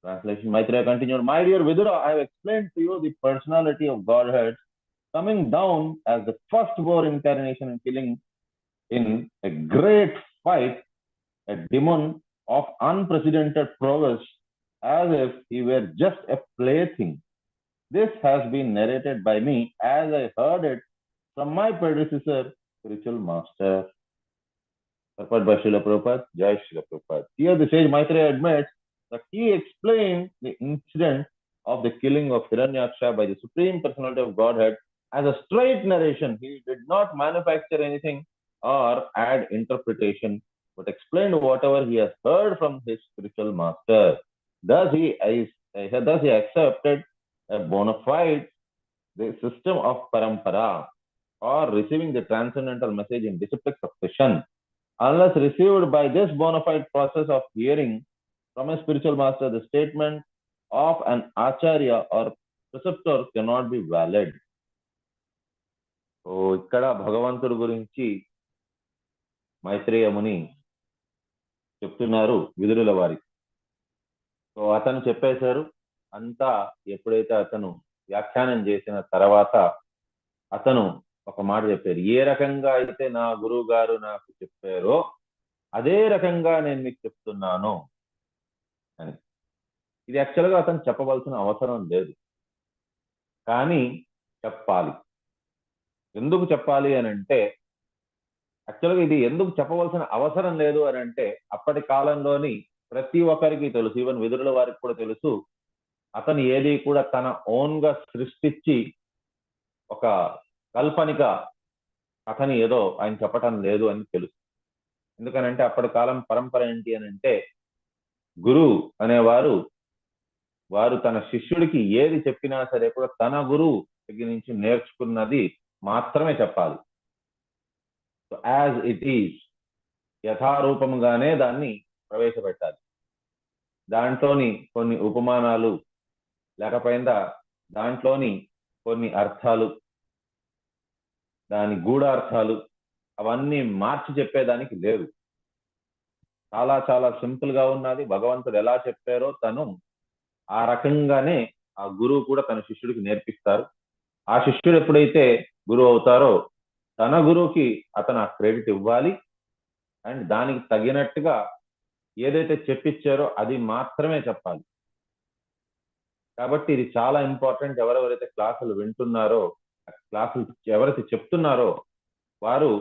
Translation. Maitreya continued, "My dear Vidura, I have explained to you the personality of Godhead coming down as the firstborn incarnation and killing in a great fight a demon of unprecedented prowess as if he were just a plaything. This has been narrated by me as I heard it from my predecessor, spiritual master." Purport by Srila Prabhupada, Jai Srila Prabhupada. Here the sage Maitreya admits that he explained the incident of the killing of Hiranyaksha by the Supreme Personality of Godhead as a straight narration. He did not manufacture anything or add interpretation, but explained whatever he has heard from his spiritual master. Thus he accepted a bona fide the system of parampara, or receiving the transcendental message in disciplic succession. Unless received by this bona fide process of hearing from a spiritual master, the statement of an acharya or preceptor cannot be valid. So ఇక్కడ భగవంతుడి గురించి మైత్రేయ ముని చెప్తున్నారు విదురుల వారికి. So అతను చెప్పేశారు అంతా. ఎప్పుడైతే అతను వ్యాఖ్యానం చేసిన తర్వాత అతను ఒక మాట చెప్పారు, ఏ రకంగా అయితే నా గురువు గారు నాకు చెప్పారో అదే రకంగా నేను మీకు చెప్తున్నాను అని. ఇది యాక్చువల్గా అతను చెప్పవలసిన అవసరం లేదు, కానీ చెప్పాలి. ఎందుకు చెప్పాలి అని అంటే, యాక్చువల్గా ఇది ఎందుకు చెప్పవలసిన అవసరం లేదు అని అంటే, అప్పటి కాలంలోని ప్రతి ఒక్కరికి తెలుసు, ఈవెన్ విదురుల వారికి కూడా తెలుసు, అతను ఏది కూడా తన ఓన్ గా సృష్టించి ఒక కల్పనిక కథని ఏదో ఆయన చెప్పటం లేదు అని తెలుసు. ఎందుకనంటే అప్పటి కాలం పరంపర ఏంటి అని అంటే, గురువు అనేవారు వారు తన శిష్యుడికి ఏది చెప్పినా సరే కూడా తన గురువు దగ్గర నుంచి నేర్చుకున్నది మాత్రమే చెప్పాలి. సో యాజ్ ఇట్ ఈజ్, యథారూపంగానే దాన్ని ప్రవేశపెట్టాలి. దాంట్లోని కొన్ని ఉపమానాలు లేకపోయిందా, దాంట్లోని కొన్ని అర్థాలు, దాని గూఢార్థాలు అవన్నీ మార్చి చెప్పేదానికి లేదు. చాలా చాలా సింపుల్ గా ఉన్నది. భగవంతుడు ఎలా చెప్పారో తను ఆ రకంగానే ఆ గురువు కూడా తన శిష్యుడికి నేర్పిస్తారు. ఆ శిష్యుడు ఎప్పుడైతే గురువు అవుతారో తన గురువుకి అతను ఆ క్రెడిట్ ఇవ్వాలి. అండ్ దానికి తగినట్టుగా ఏదైతే చెప్పిచ్చారో అది మాత్రమే చెప్పాలి. కాబట్టి ఇది చాలా ఇంపార్టెంట్. ఎవరెవరైతే క్లాసులు వింటున్నారో, క్లాసులు ఎవరైతే చెప్తున్నారో వారు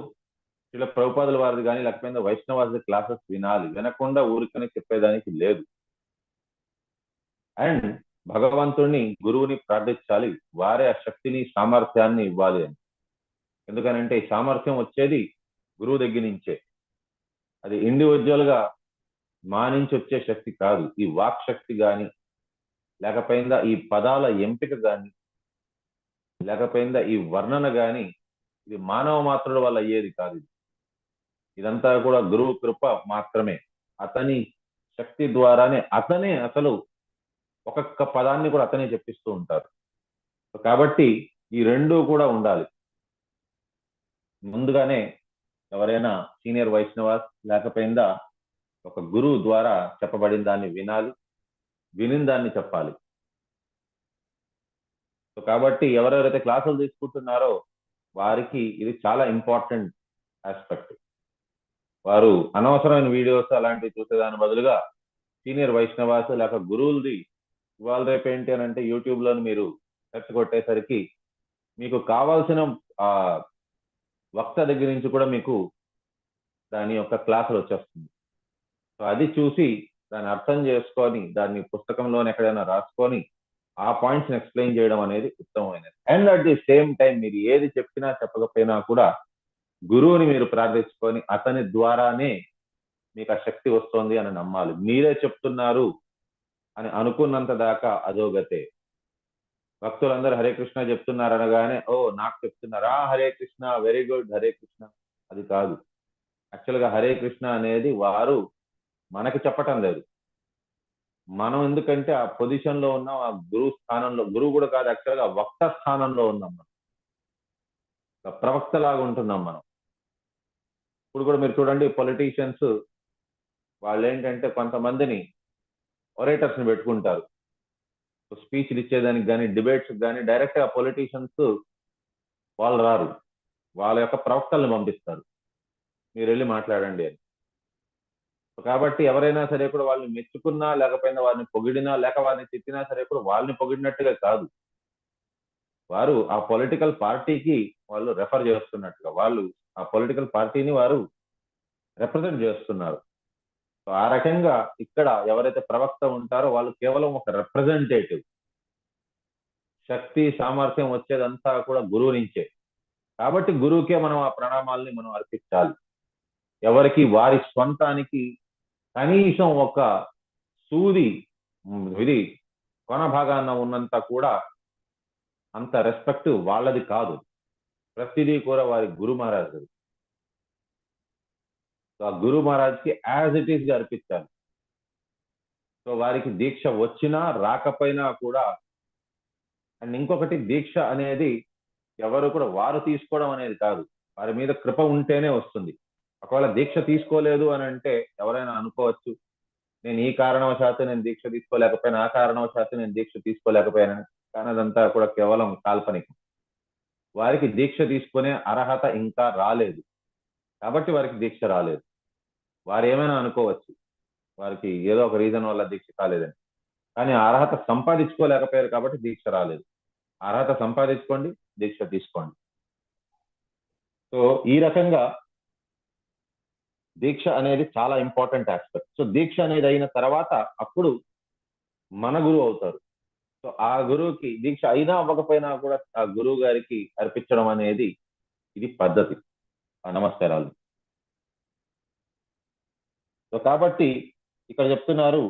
ఇలా ప్రభుపాదుల వారిది కానీ లేకపోతే వైష్ణవాది క్లాసెస్ వినాలి, వినకుండా ఊరికనే చెప్పేదానికి లేదు. అండ్ భగవంతుడిని గురువుని ప్రార్థించాలి, వారే ఆ శక్తిని సామర్థ్యాన్ని ఇవ్వాలి అని. ఎందుకనంటే ఈ సామర్థ్యం వచ్చేది గురువు దగ్గర నుంచే. అది ఇండివిజువల్ గా మా నుంచి వచ్చే శక్తి కాదు. ఈ వాక్ శక్తి కానీ లేకపోయిందా ఈ పదాల ఎంపిక కానీ లేకపోయిందా ఈ వర్ణన గాని ఇది మానవ మాత్రుల వల్ల అయ్యేది కాదు. ఇదంతా కూడా గురువు కృప మాత్రమే. అతని శక్తి ద్వారానే అతనే అసలు ఒక్కొక్క పదాన్ని కూడా అతనే చెప్పిస్తూ ఉంటారు. కాబట్టి ఈ రెండు కూడా ఉండాలి. ముందుగానే ఎవరైనా సీనియర్ వైష్ణవాస్ లేకపోయిందా ఒక గురువు ద్వారా చెప్పబడిన దాన్ని వినాలి, వినిన దాన్ని చెప్పాలి. కాబట్టి ఎవరెవరైతే క్లాసులు తీసుకుంటున్నారో వారికి ఇది చాలా ఇంపార్టెంట్ ఆస్పెక్ట్. వారు అనవసరమైన వీడియోస్ అలాంటివి చూసేదాని బదులుగా సీనియర్ వైష్ణవాస్ లేక గురువులది ఇవాళ రేపు ఏంటి అని అంటే యూట్యూబ్ లో మీరు సెర్చ్ కొట్టేసరికి మీకు కావాల్సిన వక్త దగ్గర నుంచి కూడా మీకు దాని యొక్క క్లాసులు వచ్చేస్తుంది. సో అది చూసి దాన్ని అర్థం చేసుకొని దాన్ని పుస్తకంలోనే ఎక్కడైనా రాసుకొని ఆ పాయింట్స్ ఎక్స్ప్లెయిన్ చేయడం అనేది ఉత్తమమైనది. And at the same time మీరు ఏది చెప్పినా చెప్పకపోయినా కూడా గురువుని మీరు ప్రార్థించుకొని అతని ద్వారానే మీకు ఆ శక్తి వస్తుంది అని నమ్మాలి. మీరే చెప్తున్నారు అని అనుకున్నంత దాకా అదోగతే. భక్తులందరూ హరే కృష్ణ చెప్తున్నారు అనగానే ఓ నాకు చెప్తున్నారా హరే కృష్ణ వెరీ గుడ్ హరే కృష్ణ, అది కాదు. యాక్చువల్గా హరే కృష్ణ అనేది వారు మనకి చెప్పటం లేదు. మనం ఎందుకంటే ఆ పొజిషన్ లో ఉన్నాం, ఆ గురువు స్థానంలో, గురువు కూడా కాదు యాక్చువల్గా వక్త స్థానంలో ఉన్నాం, మనం ప్రవక్త లాగా ఉంటున్నాం మనం. ఇప్పుడు కూడా మీరు చూడండి పొలిటీషియన్స్ వాళ్ళు ఏంటంటే కొంతమందిని ఒరేటర్స్ ని పెట్టుకుంటారు స్పీచ్లు ఇచ్చేదానికి కానీ డిబేట్స్ కానీ. డైరెక్ట్ గా పొలిటీషియన్స్ వాళ్ళు రారు, వాళ్ళ యొక్క ప్రవక్తల్ని పంపిస్తారు, మీరు వెళ్ళి మాట్లాడండి అని. కాబట్టి ఎవరైనా సరే కూడా వాళ్ళని మెచ్చుకున్నా లేకపోయినా వారిని పొగిడినా లేక వారిని తిట్టినా సరే కూడా వాళ్ళని పొగిడినట్టుగా కాదు, వారు ఆ పొలిటికల్ పార్టీకి వాళ్ళు రెఫర్ చేస్తున్నట్టుగా, వాళ్ళు ఆ పొలిటికల్ పార్టీని వారు రిప్రజెంట్ చేస్తున్నారు. సో ఆ రకంగా ఇక్కడ ఎవరైతే ప్రవక్త ఉంటారో వాళ్ళు కేవలం ఒక రిప్రజెంటేటివ్. శక్తి సామర్థ్యం వచ్చేదంతా కూడా గురువు నుంచే. కాబట్టి గురువుకే మనం ఆ ప్రణామాల్ని మనం అర్పించాలి. ఎవరికి వారి స్వంతానికి కనీసం ఒక సూది ఇది కొన భాగాన ఉన్నంత కూడా అంత రెస్పెక్ట్ వాళ్ళది కాదు. ప్రతిదీ కూడా వారి గురు మహారాజ్. సో ఆ గురు మహారాజ్కి యాజ్ ఇట్ ఈస్ గా అర్పించాలి. సో వారికి దీక్ష వచ్చినా రాకపోయినా కూడా. అండ్ ఇంకొకటి, దీక్ష అనేది ఎవరు కూడా వారు తీసుకోవడం అనేది కాదు, వారి మీద కృప ఉంటేనే వస్తుంది. ఒకవేళ దీక్ష తీసుకోలేదు అని అంటే ఎవరైనా అనుకోవచ్చు నేను ఈ కారణవశాత్తు నేను దీక్ష తీసుకోలేకపోయినా, ఆ కారణవశాత్తు నేను దీక్ష తీసుకోలేకపోయానని. కానీ అదంతా కూడా కేవలం కాల్పనికం. వారికి దీక్ష తీసుకునే అర్హత ఇంకా రాలేదు కాబట్టి వారికి దీక్ష రాలేదు. వారు ఏమైనా అనుకోవచ్చు వారికి ఏదో ఒక రీజన్ వల్ల దీక్ష కాలేదని, కానీ అర్హత సంపాదించుకోలేకపోయారు కాబట్టి దీక్ష రాలేదు. అర్హత సంపాదించుకోండి, దీక్ష తీసుకోండి. సో ఈ రకంగా దీక్ష అనేది చాలా ఇంపార్టెంట్ ఆస్పెక్ట్. సో దీక్ష అనేది అయిన తర్వాత అప్పుడు మన గురువు అవుతారు. సో ఆ గురువుకి దీక్ష అయినా అవ్వకపోయినా కూడా ఆ గురువు గారికి అర్పించడం అనేది ఇది పద్ధతి. నమస్కారాలు. సో కాబట్టి ఇక్కడ చెప్తున్నారు,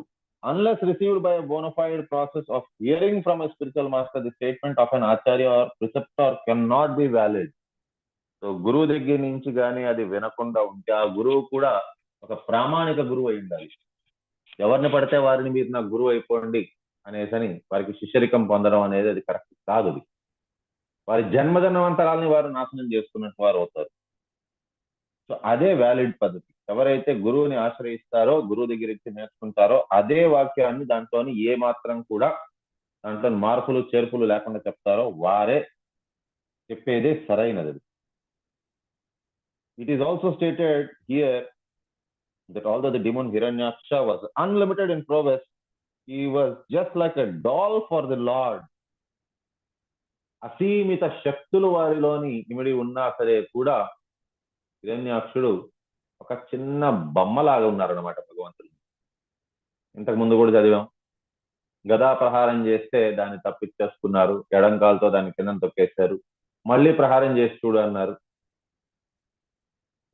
unless received by a bona fide process of hearing from a spiritual master, the statement of an acharya or preceptor cannot be valid. So గురువు దగ్గర నుంచి కానీ అది వినకుండా ఉంటే ఆ గురువు కూడా ఒక ప్రామాణిక గురువు అయి ఉండాలి. ఎవరిని పడితే వారిని మీరు నాకు గురువు అయిపోండి అనేసని వారికి శిష్యరికం పొందడం అనేది అది కరెక్ట్ కాదు. అది వారి జన్మజన్మాంతరాలని వారు నాశనం చేసుకున్నట్టు వారు అవుతారు. సో అదే వ్యాలిడ్ పద్ధతి. ఎవరైతే గురువుని ఆశ్రయిస్తారో, గురువు దగ్గర నుంచి నేర్చుకుంటారో అదే వాక్యాన్ని దాంట్లోని ఏ మాత్రం కూడా దాంట్లో మార్పులు చేర్పులు లేకుండా చెప్తారో వారే చెప్పేదే సరైనది. It is also stated here that although the demon Hiranyaksha was unlimited in prowess, he was just like a doll for the Lord. అసీమిత శక్తులు వారిలోని ఇమిడి ఉన్నా సరే కూడా హిరణ్యాక్షుడు ఒక చిన్న బొమ్మలాగా ఉన్నారనమాట భగవంతుడు. ఇంతకు ముందు కూడా చదివాం, గదా ప్రహారం చేస్తే దాన్ని తప్పించేసుకున్నారు, ఎడంకాలతో దాన్ని కింద తొక్కేశారు, మళ్ళీ ప్రహారం చేసి చూడు అన్నారు.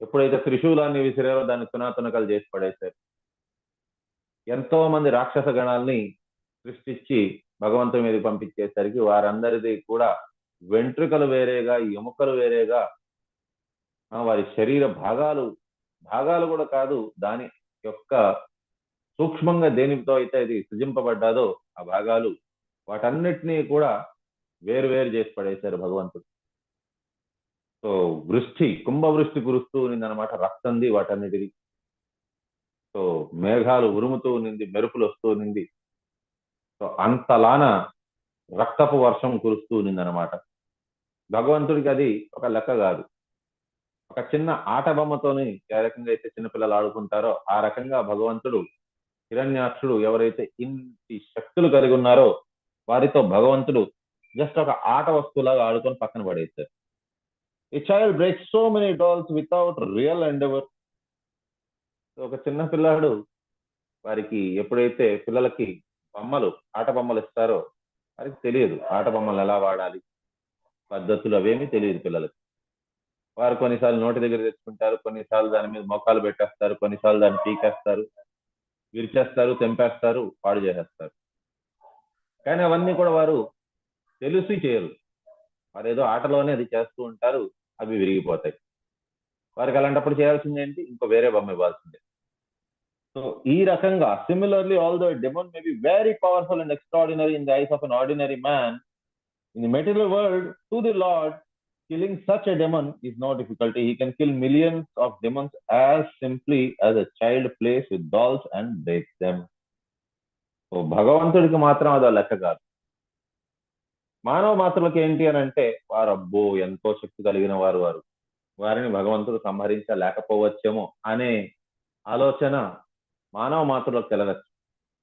ఎప్పుడైతే త్రిశూలాన్ని విసిరారో దాన్ని తునాతునకలు చేసి పడేశారు. ఎంతో మంది రాక్షస గణాల్ని సృష్టించి భగవంతుడి మీద పంపించేసరికి వారందరిది కూడా వెంట్రుకలు వేరేగా, ఎముకలు వేరేగా, వారి శరీర భాగాలు కూడా కాదు, దాని యొక్క సూక్ష్మంగా దేనితో అయితే ఇది సృజింపబడ్డాదో ఆ భాగాలు, వాటన్నిటినీ కూడా వేరు వేరు చేసి పడేశారు భగవంతుడు. సో కుంభవృష్టి కురుస్తూ ఉన్నదన్నమాట, రక్తంది వాటన్నిటిది. సో మేఘాలు ఉరుముతూ ఉన్నింది, మెరుపులు వస్తూ ఉన్నింది. సో అంతలాన రక్తపు వర్షం కురుస్తూ ఉన్నిందనమాట. భగవంతుడికి అది ఒక లెక్క కాదు. ఒక చిన్న ఆట బొమ్మతోని ఏ రకంగా అయితే చిన్నపిల్లలు ఆడుకుంటారో ఆ రకంగా భగవంతుడు, హిరణ్యాక్షుడు ఎవరైతే ఇన్ని శక్తులు కలిగి ఉన్నారో వారితో భగవంతుడు జస్ట్ ఒక ఆట వస్తువులాగా ఆడుకొని పక్కన పడేశారు. ఈ child break so many dolls without real endeavour. ఒక చిన్న పిల్లాడు వారికి ఎప్పుడైతే పిల్లలకి ఆట బొమ్మలు ఇస్తారో వారికి తెలియదు ఆట బొమ్మలు ఎలా వాడాలి, పద్ధతులు అవేమీ తెలియదు పిల్లలకి. వారు కొన్నిసార్లు నోటి దగ్గర తెచ్చుకుంటారు, కొన్నిసార్లు దాని మీద మొక్కలు పెట్టేస్తారు, కొన్నిసార్లు దాన్ని పీకేస్తారు, విరిచేస్తారు, తెంపేస్తారు, పాడు చేసేస్తారు. కానీ అవన్నీ కూడా వారు తెలిసి చేయరు. వారు ఏదో ఆటలోనే అది చేస్తూ ఉంటారు, అవి విరిగిపోతాయి. వారికి అలాంటప్పుడు చేయాల్సింది ఏంటి? ఇంకో వేరే బొమ్మ ఇవ్వాల్సిందే. సో ఈ రకంగా similarly all the demon may be very powerful and extraordinary in the eyes of an ordinary man, in the material world to the lord killing such a demon is no difficulty. He can kill millions of demons as simply as a child plays with dolls and breaks them. So భగవంతుడికి మాత్రం అదో లెక్క కాదు. మానవ మాత్రులకి ఏంటి అని అంటే వారు అబ్బో ఎంతో శక్తి కలిగిన వారిని భగవంతుడు సంహరించలేకపోవచ్చేమో అనే ఆలోచన మానవ మాత్రులకు కలగచ్చు.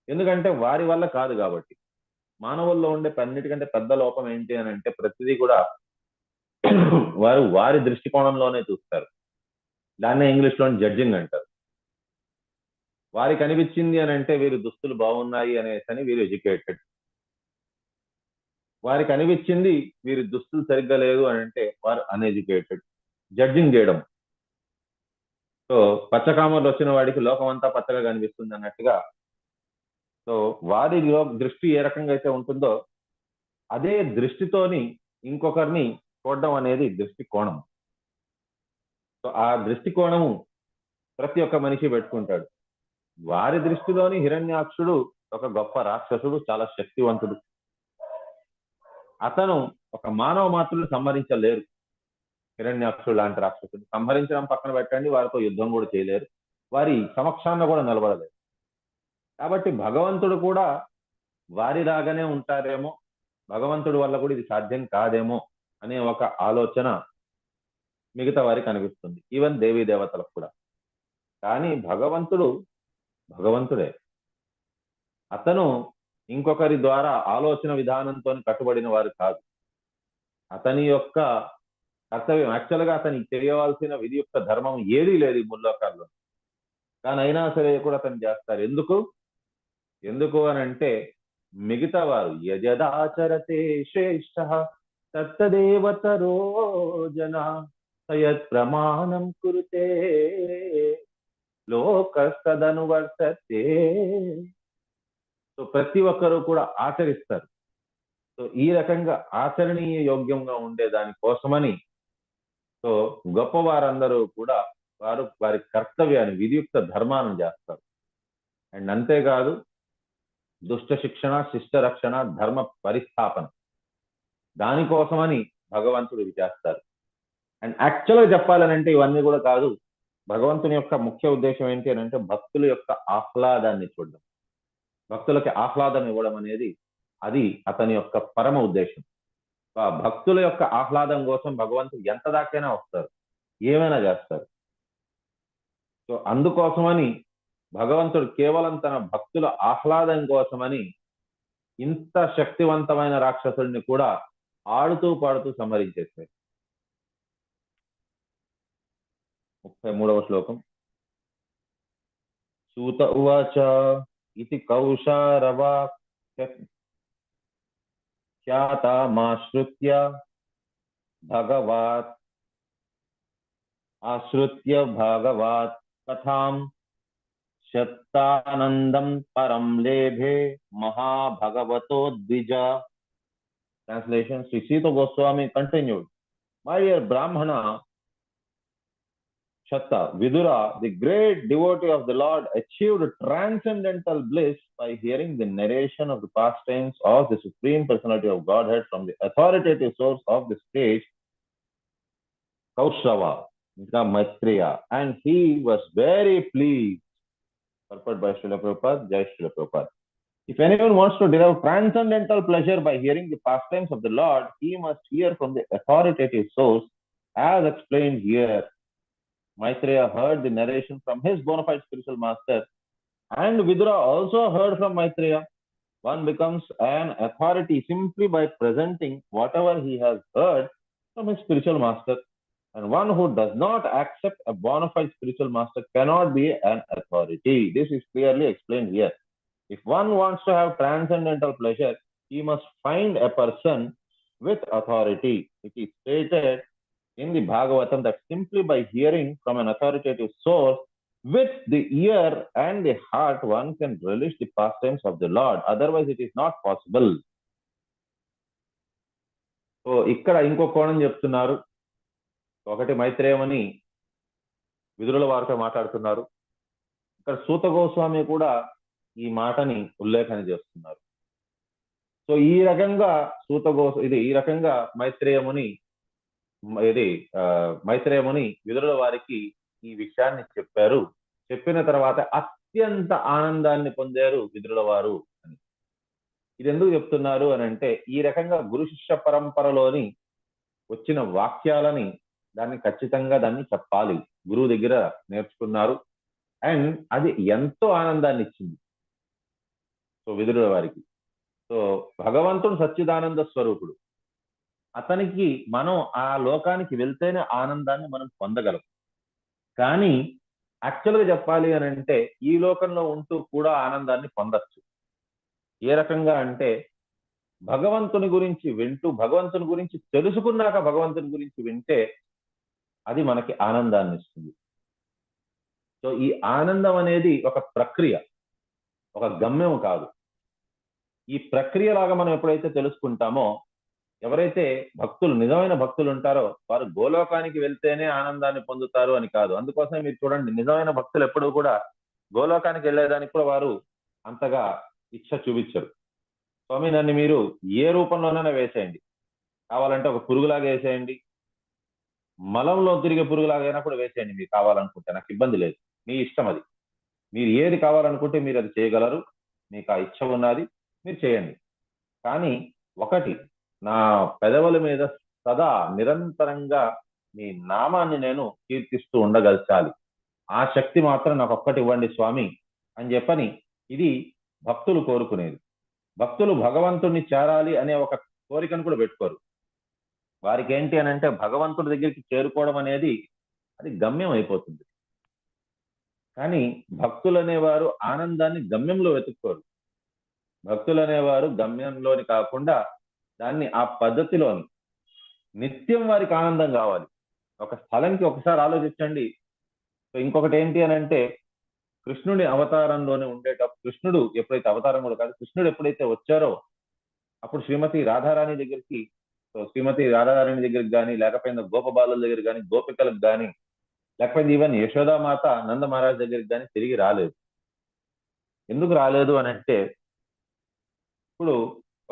ఎందుకంటే వారి వల్ల కాదు కాబట్టి. మానవుల్లో ఉండే అన్నిటికంటే పెద్ద లోపం ఏంటి అని అంటే ప్రతిదీ కూడా వారి దృష్టికోణంలోనే చూస్తారు. దాన్నే ఇంగ్లీష్ లో జడ్జింగ్ అంటారు. వారికి అనిపించింది అని అంటే వీరు దుస్తులు బాగున్నాయి అనేసి వీరు ఎడ్యుకేటెడ్. వారికి అనిపించింది వీరి దుస్తులు సరిగ్గా లేదు అని అంటే వారు అన్ఎడ్యుకేటెడ్. జడ్జింగ్ చేయడం. సో పచ్చకామర్లు వచ్చిన వాడికి లోకం అంతా పచ్చగా కనిపిస్తుంది అన్నట్టుగా. సో వారి దృష్టి ఏ రకంగా అయితే ఉంటుందో అదే దృష్టితోని ఇంకొకరిని చూడడం అనేది దృష్టికోణం. సో ఆ దృష్టికోణము ప్రతి ఒక్క మనిషి పెట్టుకుంటాడు. వారి దృష్టిలోని హిరణ్యాక్షుడు ఒక గొప్ప రాక్షసుడు, చాలా శక్తివంతుడు. అతను ఒక మానవ మాత్రులు సంహరించలేరు. హిరణ్యాక్షుడు లాంటి రాక్షసుడు సంహరించడం పక్కన పెట్టండి, వారితో యుద్ధం కూడా చేయలేరు, వారి సమక్షాన కూడా నిలబడలేరు. కాబట్టి భగవంతుడు కూడా వారిలాగానే ఉంటారేమో, భగవంతుడి వల్ల కూడా ఇది సాధ్యం కాదేమో అనే ఒక ఆలోచన మిగతా వారికి అనిపిస్తుంది, ఈవెన్ దేవీ దేవతలకు కూడా. కానీ భగవంతుడే. అతను ఇంకొకరి ద్వారా ఆలోచన విధానంతో కట్టుబడిన వారు కాదు. అతని యొక్క కర్తవ్యం, యాక్చువల్గా అతనికి తెలియవలసిన విధి యొక్క ధర్మం ఏదీ లేదు ఈ ముల్లోకాల్లో. కానీ అయినా సరే కూడా అతను చేస్తారు. ఎందుకు అని అంటే మిగతా వారు యజదాచరతే శ్రేష్ఠ తత్తదేవతరో జన సయత్ ప్రమాణం కురుతే లోకస్తదనువర్తతే. సో ప్రతి ఒక్కరూ కూడా ఆచరిస్తారు. సో ఈ రకంగా ఆచరణీయ యోగ్యంగా ఉండే దానికోసమని సో గొప్పవారందరూ కూడా వారి కర్తవ్యాన్ని, విధియుక్త ధర్మాన్ని చేస్తారు. అండ్ అంతేకాదు దుష్ట శిక్షణ, శిష్ట రక్షణ, ధర్మ పరిస్థాపన, దానికోసమని భగవంతుడు ఇవి చేస్తారు. అండ్ యాక్చువల్గా చెప్పాలనంటే ఇవన్నీ కూడా కాదు. భగవంతుని యొక్క ముఖ్య ఉద్దేశం ఏంటి అని అంటే భక్తుల యొక్క ఆహ్లాదాన్ని చూడడం, భక్తులకి ఆహ్లాదం ఇవ్వడం అనేది అది అతని యొక్క పరమ ఉద్దేశం. ఆ భక్తుల యొక్క ఆహ్లాదం కోసం భగవంతుడు ఎంత దాకైనా వస్తారు, ఏమైనా చేస్తారు. సో అందుకోసమని భగవంతుడు కేవలం తన భక్తుల ఆహ్లాదం కోసమని ఇంత శక్తివంతమైన రాక్షసుడిని కూడా ఆడుతూ పాడుతూ సంహరించేశారు. 33వ శ్లోకం. సూత ఉవాచ ఇతి కౌశారవాఖ్యాతమాశ్రుత్య భాగవత్ కథాం శతానందం పరం లేభే మహాభగవతో ద్విజ. Translation, Sri Sita Goswami continued, my dear Brahmana Shatta, Vidura, the great devotee of the Lord, achieved transcendental bliss by hearing the narration of the pastimes of the Supreme Personality of Godhead from the authoritative source of the sage Kausava, Maitreya, and he was very pleased. Purport by Srila Prabhupada, Jai Srila Prabhupada. If anyone wants to derive transcendental pleasure by hearing the pastimes of the Lord, he must hear from the authoritative source, as explained here. Maitreya heard the narration from his bona fide spiritual master, and Vidura also heard from Maitreya. One becomes an authority simply by presenting whatever he has heard from his spiritual master, and one who does not accept a bona fide spiritual master cannot be an authority. This is clearly explained here. If one wants to have transcendental pleasure, he must find a person with authority. It is stated in the Bhagavatam that simply by hearing from an authoritative source with the ear and the heart, one can relish the pastimes of the Lord. Otherwise, it is not possible. So ఇక్కడ ఇంకో కోణం చెప్తున్నారు. ఒకటి మైత్రేయమని విదురుల వారితో మాట్లాడుతున్నారు. ఇక్కడ సూత గోస్వామి కూడా ఈ మాటని ఉల్లేఖన చేస్తున్నారు. సో ఈ రకంగా ఈ రకంగా మైత్రేయముని విదురుల వారికి ఈ విషయాన్ని చెప్పారు. చెప్పిన తర్వాత అత్యంత ఆనందాన్ని పొందారు విదురుల వారు అని. ఇది ఎందుకు చెప్తున్నారు అని అంటే, ఈ రకంగా గురు శిష్య పరంపరలోని వచ్చిన వాక్యాలని ఖచ్చితంగా దాన్ని చెప్పాలి. గురువు దగ్గర నేర్చుకున్నారు, అండ్ అది ఎంతో ఆనందాన్ని ఇచ్చింది సో విదురుల వారికి. సో భగవంతుడు సచ్చిదానంద స్వరూపుడు. అతనికి మనం ఆ లోకానికి వెళ్తేనే ఆనందాన్ని మనం పొందగలం. కానీ యాక్చువల్గా చెప్పాలి అని అంటే, ఈ లోకంలో ఉంటూ కూడా ఆనందాన్ని పొందొచ్చు. ఏ రకంగా అంటే, భగవంతుని గురించి వింటూ, భగవంతుని గురించి తెలుసుకున్నాక భగవంతుని గురించి వింటే అది మనకి ఆనందాన్ని ఇస్తుంది. సో ఈ ఆనందం అనేది ఒక ప్రక్రియ, ఒక గమ్యం కాదు. ఈ ప్రక్రియలాగా మనం ఎప్పుడైతే తెలుసుకుంటామో, ఎవరైతే భక్తులు, నిజమైన భక్తులు ఉంటారో వారు గోలోకానికి వెళ్తేనే ఆనందాన్ని పొందుతారు అని కాదు. అందుకోసమే మీరు చూడండి, నిజమైన భక్తులు ఎప్పుడూ కూడా గోలోకానికి వెళ్ళేదానికి కూడా వారు అంతగా ఇచ్చ చూపించరు. స్వామి నన్ను మీరు ఏ రూపంలోనైనా వేసేయండి, కావాలంటే ఒక పురుగులాగా వేసేయండి, మలంలో తిరిగే పురుగులాగా అయినా కూడా వేసేయండి, మీకు కావాలనుకుంటే, నాకు ఇబ్బంది లేదు, మీ ఇష్టం అది. మీరు ఏది కావాలనుకుంటే మీరు అది చేయగలరు, మీకు ఆ ఇచ్చ ఉన్నది, మీరు చేయండి. కానీ ఒకటి, నా పెదవుల మీద సదా నిరంతరంగా మీ నామాన్ని నేను కీర్తిస్తూ ఉండగలచాలి. ఆ శక్తి మాత్రం నాకు ఒక్కటి ఇవ్వండి స్వామి అని చెప్పని ఇది భక్తులు కోరుకునేది. భక్తులు భగవంతుడిని చేరాలి అనే ఒక కోరికను కూడా పెట్టుకోరు. వారికి ఏంటి అని అంటే, భగవంతుడి దగ్గరికి చేరుకోవడం అనేది అది గమ్యం అయిపోతుంది. కానీ భక్తులు అనేవారు ఆనందాన్ని గమ్యంలో వెతుక్కోరు. భక్తులు అనేవారు గమ్యంలోని కాకుండా దాన్ని ఆ పద్ధతిలోని నిత్యం వారికి ఆనందం కావాలి. ఒక స్థలంకి ఒకసారి ఆలోచించండి. సో ఇంకొకటి ఏంటి అని అంటే, కృష్ణుడి అవతారంలోనే ఉండేటప్పుడు, కృష్ణుడు ఎప్పుడైతే అవతారం కూడా కాదు, కృష్ణుడు ఎప్పుడైతే వచ్చారో అప్పుడు శ్రీమతి రాధారాణి దగ్గరికి కానీ, లేకపోయినా గోపబాలుల దగ్గర కానీ, గోపికలకు కానీ, లేకపోతే ఈవెన్ యశోదామాత నంద మహారాజ్ దగ్గరికి కానీ తిరిగి రాలేదు. ఎందుకు రాలేదు అని అంటే, ఇప్పుడు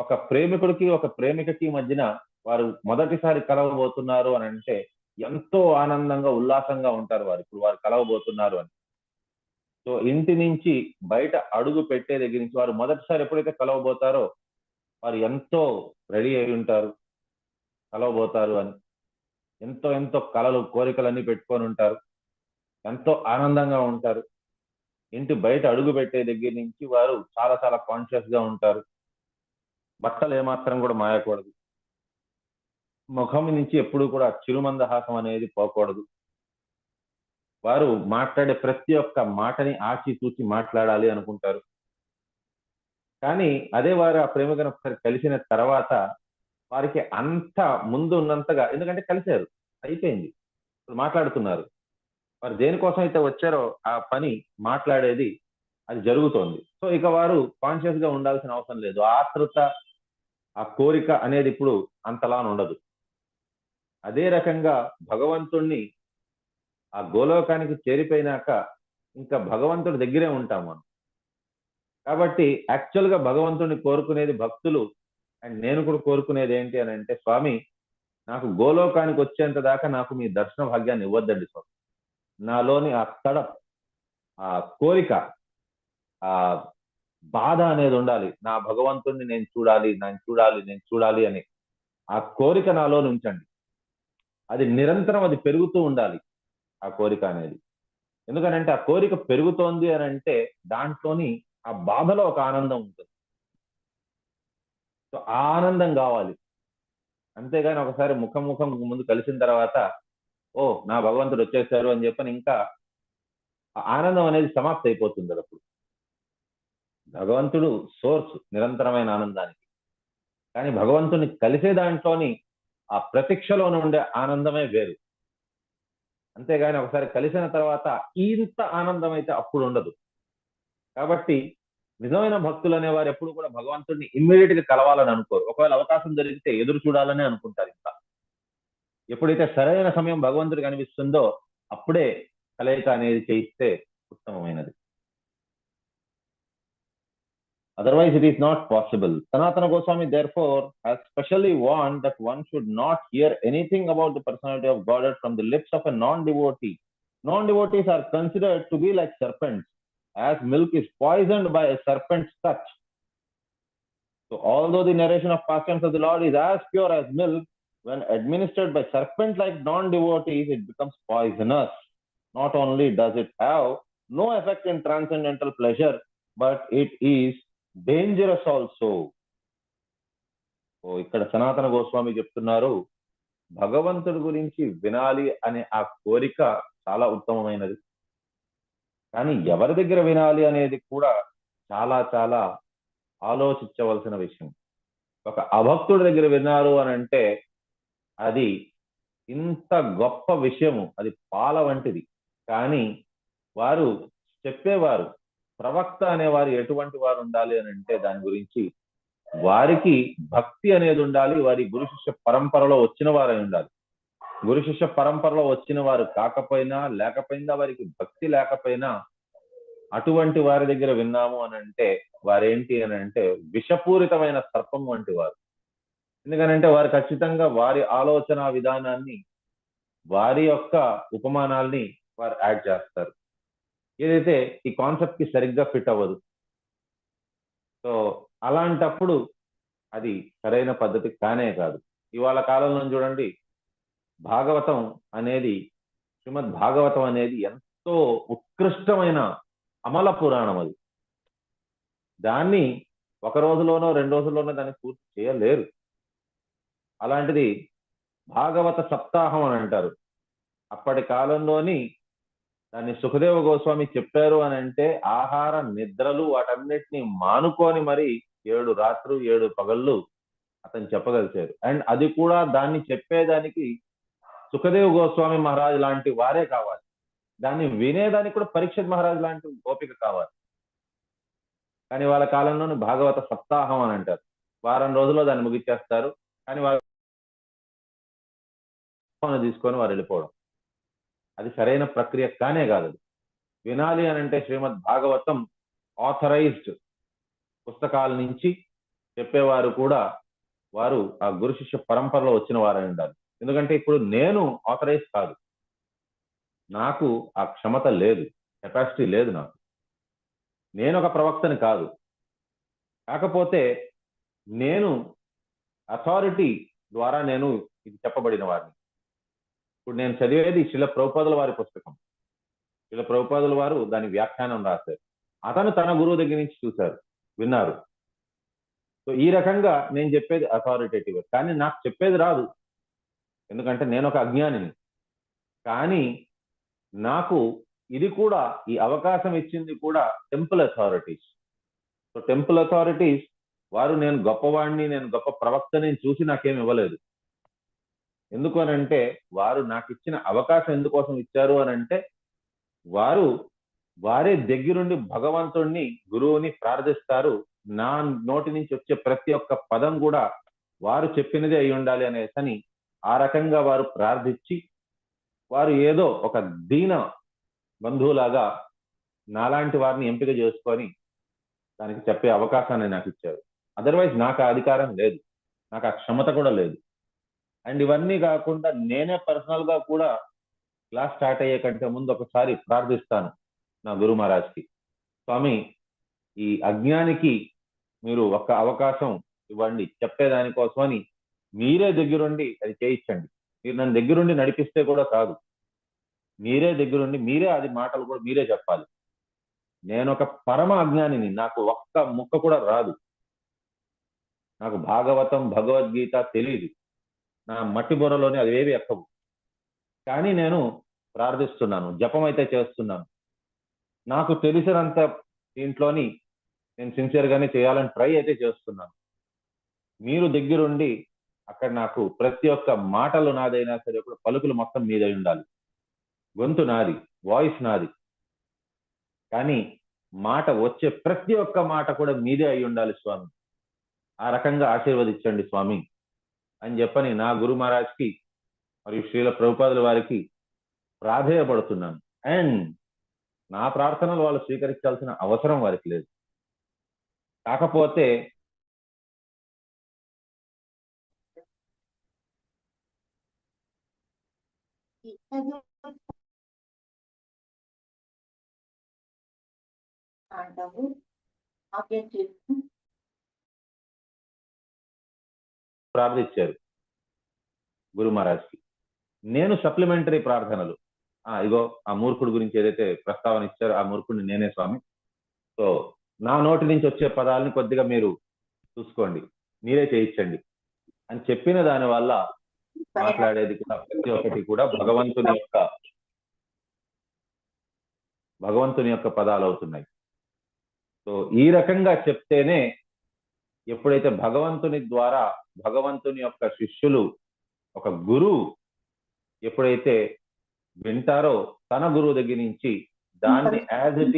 ఒక ప్రేమికుడికి ఒక ప్రేమికకి మధ్యన వారు మొదటిసారి కలవబోతున్నారు అని అంటే ఎంతో ఆనందంగా ఉల్లాసంగా ఉంటారు వారు. ఇప్పుడు వారు కలవబోతున్నారు అని. సో ఇంటి నుంచి బయట అడుగు పెట్టే దగ్గర నుంచి వారు మొదటిసారి ఎప్పుడైతే కలవబోతారో వారు ఎంతో రెడీ అయి ఉంటారు, కలవబోతారు అని. ఎంతో ఎంతో కలలు, కోరికలన్నీ పెట్టుకొని ఉంటారు, ఎంతో ఆనందంగా ఉంటారు. ఇంటి బయట అడుగు పెట్టే దగ్గర నుంచి వారు చాలా చాలా కాన్షియస్ గా ఉంటారు. బట్టలు ఏమాత్రం కూడా మాయకూడదు, ముఖం నుంచి ఎప్పుడు కూడా చిరుమందహాసం అనేది పోకూడదు. వారు మాట్లాడే ప్రతి ఒక్క మాటని ఆచితూచి మాట్లాడాలి అనుకుంటారు. కానీ అదే వారు ఆ ప్రేమికను ఒకసారి కలిసిన తర్వాత వారికి అంత ముందు ఉన్నంతగా, ఎందుకంటే కలిశారు, అయిపోయింది, ఇప్పుడు మాట్లాడుతున్నారు. వారు దేనికోసం అయితే వచ్చారో ఆ పని మాట్లాడేది అది జరుగుతోంది. సో ఇక వారు కాన్షియస్ గా ఉండాల్సిన అవసరం లేదు. ఆతృత ఆ కోరిక అనేది ఇప్పుడు అంతలా ఉండదు. అదే రకంగా భగవంతుణ్ణి ఆ గోలోకానికి చేరిపోయినాక ఇంకా భగవంతుడి దగ్గరే ఉంటాం మనం. కాబట్టి యాక్చువల్ గా భగవంతుడిని కోరుకునేది భక్తులు. అండ్ నేను కూడా కోరుకునేది ఏంటి అని అంటే, స్వామి నాకు గోలోకానికి వచ్చేంత దాకా నాకు మీ దర్శన భాగ్యాన్ని ఇవ్వద్దండి స్వామి. నాలోని ఆ తడప్, ఆ కోరిక, ఆ బాధ అనేది ఉండాలి. నా భగవంతుడిని నేను చూడాలి, నేను చూడాలి, నేను చూడాలి అని ఆ కోరిక నాలో ఉంచండి. అది నిరంతరం అది పెరుగుతూ ఉండాలి ఆ కోరిక అనేది. ఎందుకనంటే ఆ కోరిక పెరుగుతోంది అని అంటే దాంట్లోని ఆ బాధలో ఒక ఆనందం ఉంటుంది. సో ఆ ఆనందం కావాలి. అంతేగాని ఒకసారి ముఖం ముందు కలిసిన తర్వాత ఓ నా భగవంతుడు వచ్చేసారు అని చెప్పని ఇంకా ఆ ఆనందం అనేది సమాప్తి అయిపోతుంది కదా. అప్పుడు భగవంతుడు సోర్స్ నిరంతరమైన ఆనందానికి. కానీ భగవంతుని కలిసే దాంట్లోని ఆ ప్రతీక్షలోనే ఉండే ఆనందమే వేరు. అంతేగాని ఒకసారి కలిసిన తర్వాత ఇంత ఆనందం అయితే అప్పుడు ఉండదు. కాబట్టి నిజమైన భక్తులు అనేవారు ఎప్పుడు కూడా భగవంతుడిని ఇమ్మీడియట్ గా కలవాలని అనుకోరు. ఒకవేళ అవకాశం దొరికితే ఎదురు చూడాలని అనుకుంటారు. ఇంకా ఎప్పుడైతే సరైన సమయం భగవంతుడికి అనిపిస్తుందో అప్పుడే కలయిక అనేది చేయిస్తే ఉత్తమమైనది. Otherwise, it is not possible. Sanatana Goswami, therefore, has specially warned that one should not hear anything about the personality of Godhead from the lips of a non-devotee. Non-devotees are considered to be like serpents, as milk is poisoned by a serpent's touch. So, although the narration of pastimes of the Lord is as pure as milk, when administered by serpent-like non-devotees, it becomes poisonous. Not only does it have no effect in transcendental pleasure, but it is dangerous also. ఇక్కడ సనాతన గోస్వామి చెప్తున్నారు, భగవంతుడి గురించి వినాలి అనే ఆ కోరిక చాలా ఉత్తమమైనది. కానీ ఎవరి దగ్గర వినాలి అనేది కూడా చాలా చాలా ఆలోచించవలసిన విషయం. ఒక అభక్తుడి దగ్గర విన్నారు అని అంటే అది ఇంత గొప్ప విషయము, అది పాల వంటిది. కానీ వారు చెప్పేవారు, ప్రవక్త అనేవారు ఎటువంటి వారు ఉండాలి అని అంటే దాని గురించి వారికి భక్తి అనేది ఉండాలి. వారి గురు శిష్య పరంపరలో వచ్చిన వారై ఉండాలి. గురు శిష్య పరంపరలో వచ్చిన వారు కాకపోయినా లేకపోయినా వారికి భక్తి లేకపోయినా అటువంటి వారి దగ్గర విన్నాము అని అంటే వారేంటి అని అంటే విషపూరితమైన సర్పం వంటి వారు. ఎందుకనంటే వారు ఖచ్చితంగా వారి ఆలోచన విధానాన్ని, వారి యొక్క ఉపమానాల్ని వారు యాడ్ చేస్తారు. ఏదైతే ఈ కాన్సెప్ట్ కి సరిగ్గా ఫిట్ అవ్వదు. సో అలాంటప్పుడు అది సరైన పద్ధతి కానే కాదు. ఇవాళ కాలంలో చూడండి, భాగవతం అనేది, శ్రీమద్ భాగవతం అనేది ఎంతో ఉత్కృష్టమైన అమల పురాణం. అది దాన్ని ఒక రోజులోనో 2 రోజుల్లోనో దాన్ని పూర్తి చేయలేరు. అలాంటిది భాగవత సప్తాహం అని అంటారు. అప్పటి కాలంలోని దాన్ని సుఖదేవ గోస్వామి చెప్పారు అని అంటే ఆహార నిద్రలు వాటన్నిటిని మానుకొని మరి 7 రాత్రులు 7 పగళ్ళు అతను చెప్పగలిచారు. అండ్ అది కూడా దాన్ని చెప్పేదానికి సుఖదేవ్ గోస్వామి మహారాజ్ లాంటి వారే కావాలి. దాన్ని వినేదానికి కూడా పరీక్షిత్ మహారాజ్ లాంటి ఓపిక కావాలి. కానీ వాళ్ళ కాలంలోని భాగవత సప్తాహం అని అంటారు. వారం రోజుల్లో దాన్ని ముగిచ్చేస్తారు. కానీ వాళ్ళు తీసుకొని వారు వెళ్ళిపోవడం అది సరైన ప్రక్రియ కానే కాదు. వినాలి అని అంటే శ్రీమద్ భాగవతం ఆథరైజ్డ్ పుస్తకాల నుంచి చెప్పేవారు కూడా వారు ఆ గురు శిష్య పరంపరలో వచ్చిన వారై ఉండాలి. ఎందుకంటే ఇప్పుడు నేను ఆథరైజ్ కాదు, నాకు ఆ క్షమత లేదు, కెపాసిటీ లేదు నాకు. నేను ఒక ప్రవక్తని కాదు. కాకపోతే నేను అథారిటీ ద్వారా నేను ఇది చెప్పబడిన వారిని. ఇప్పుడు నేను చదివేది శ్రీల ప్రభుపాదుల వారి పుస్తకం. శ్రీల ప్రభుపాదుల వారు దాని వ్యాఖ్యానం రాశారు. అతను తన గురువు దగ్గర నుంచి చూశారు, విన్నారు. సో ఈ రకంగా నేను చెప్పేది అథారిటేటివ్. కానీ నాకు చెప్పేది రాదు, ఎందుకంటే నేను ఒక అజ్ఞానిని. కానీ నాకు ఇది కూడా, ఈ అవకాశం ఇచ్చింది కూడా temple authorities. So temple authorities వారు నేను గొప్పవాడిని, నేను గొప్ప ప్రవక్తని చూసి నాకేం ఇవ్వలేదు. ఎందుకు అని అంటే వారు నాకు ఇచ్చిన అవకాశం ఎందుకోసం ఇచ్చారు అని అంటే వారే దగ్గరుండి భగవంతుణ్ణి, గురువుని ప్రార్థిస్తారు. నా నోటి నుంచి వచ్చే ప్రతి ఒక్క పదం కూడా వారు చెప్పినదే అయి ఉండాలి అనేసని ఆ రకంగా వారు ప్రార్థించి వారు ఏదో ఒక దీన బంధువులాగా నాలాంటి వారిని ఎంపిక చేసుకొని దానికి చెప్పే అవకాశాన్ని నాకు ఇచ్చారు. అదర్వైజ్ నాకు ఆ అధికారం లేదు, నాకు ఆ క్షమత కూడా లేదు. అండ్ ఇవన్నీ కాకుండా నేనే పర్సనల్ గా కూడా క్లాస్ స్టార్ట్ అయ్యే కంటే ముందు ఒకసారి ప్రార్థిస్తాను నా గురు మహారాజ్కి, స్వామి ఈ అజ్ఞానికి మీరు ఒక్క అవకాశం ఇవ్వండి చెప్పేదానికోసమని, మీరే దగ్గరుండి అది చేయించండి. మీరు నన్ను దగ్గరుండి నడిపిస్తే కూడా కాదు, మీరే దగ్గరుండి మీరే అది మాటలు కూడా మీరే చెప్పాలి. నేను ఒక పరమ అజ్ఞానిని, నాకు ఒక్క ముక్క కూడా రాదు, నాకు భాగవతం భగవద్గీత తెలియదు, నా మట్టి బుర్రలోనే అవేవి ఎక్కవు. కానీ నేను ప్రార్థిస్తున్నాను, జపం అయితే చేస్తున్నాను, నాకు తెలిసినంత దీంట్లోని నేను సిన్సియర్ గానే చేయాలని ట్రై అయితే చేస్తున్నాను. మీరు దగ్గరుండి అక్కడ నాకు ప్రతి ఒక్క మాటలు నాదైనా సరే కూడా పలుకులు మొత్తం మీదై ఉండాలి, గొంతు నాది, వాయిస్ నాది, కానీ మాట వచ్చే ప్రతి ఒక్క మాట కూడా మీదే అయి ఉండాలి స్వామి, ఆ రకంగా ఆశీర్వదించండి స్వామి అని చెప్పని నా గురు మహారాజ్కి మరియు శ్రీల ప్రభుపాదుల వారికి ప్రాధేయపడుతున్నాను. అండ్ నా ప్రార్థనలు వాళ్ళు స్వీకరించాల్సిన అవసరం వారికి లేదు. కాకపోతే ప్రార్థించారు గురు మహారాజ్కి. నేను సప్లిమెంటరీ ప్రార్థనలు, ఇగో ఆ మూర్ఖుడి గురించి ఏదైతే ప్రస్తావన ఇచ్చారో ఆ మూర్ఖుడిని నేనే స్వామి, సో నా నోటి నుంచి వచ్చే పదాలని కొద్దిగా మీరు చూసుకోండి, మీరే చేయించండి అని చెప్పిన దాని వల్ల మాట్లాడేది కూడా ప్రతి ఒక్కటి కూడా భగవంతుని యొక్క పదాలు అవుతున్నాయి. సో ఈ రకంగా చెప్తేనే ఎప్పుడైతే భగవంతుని ద్వారా భగవంతుని యొక్క శిష్యులు ఒక గురువు ఎప్పుడైతే వింటారో తన గురువు దగ్గర నుంచి దాన్ని యాజ్ ఇట్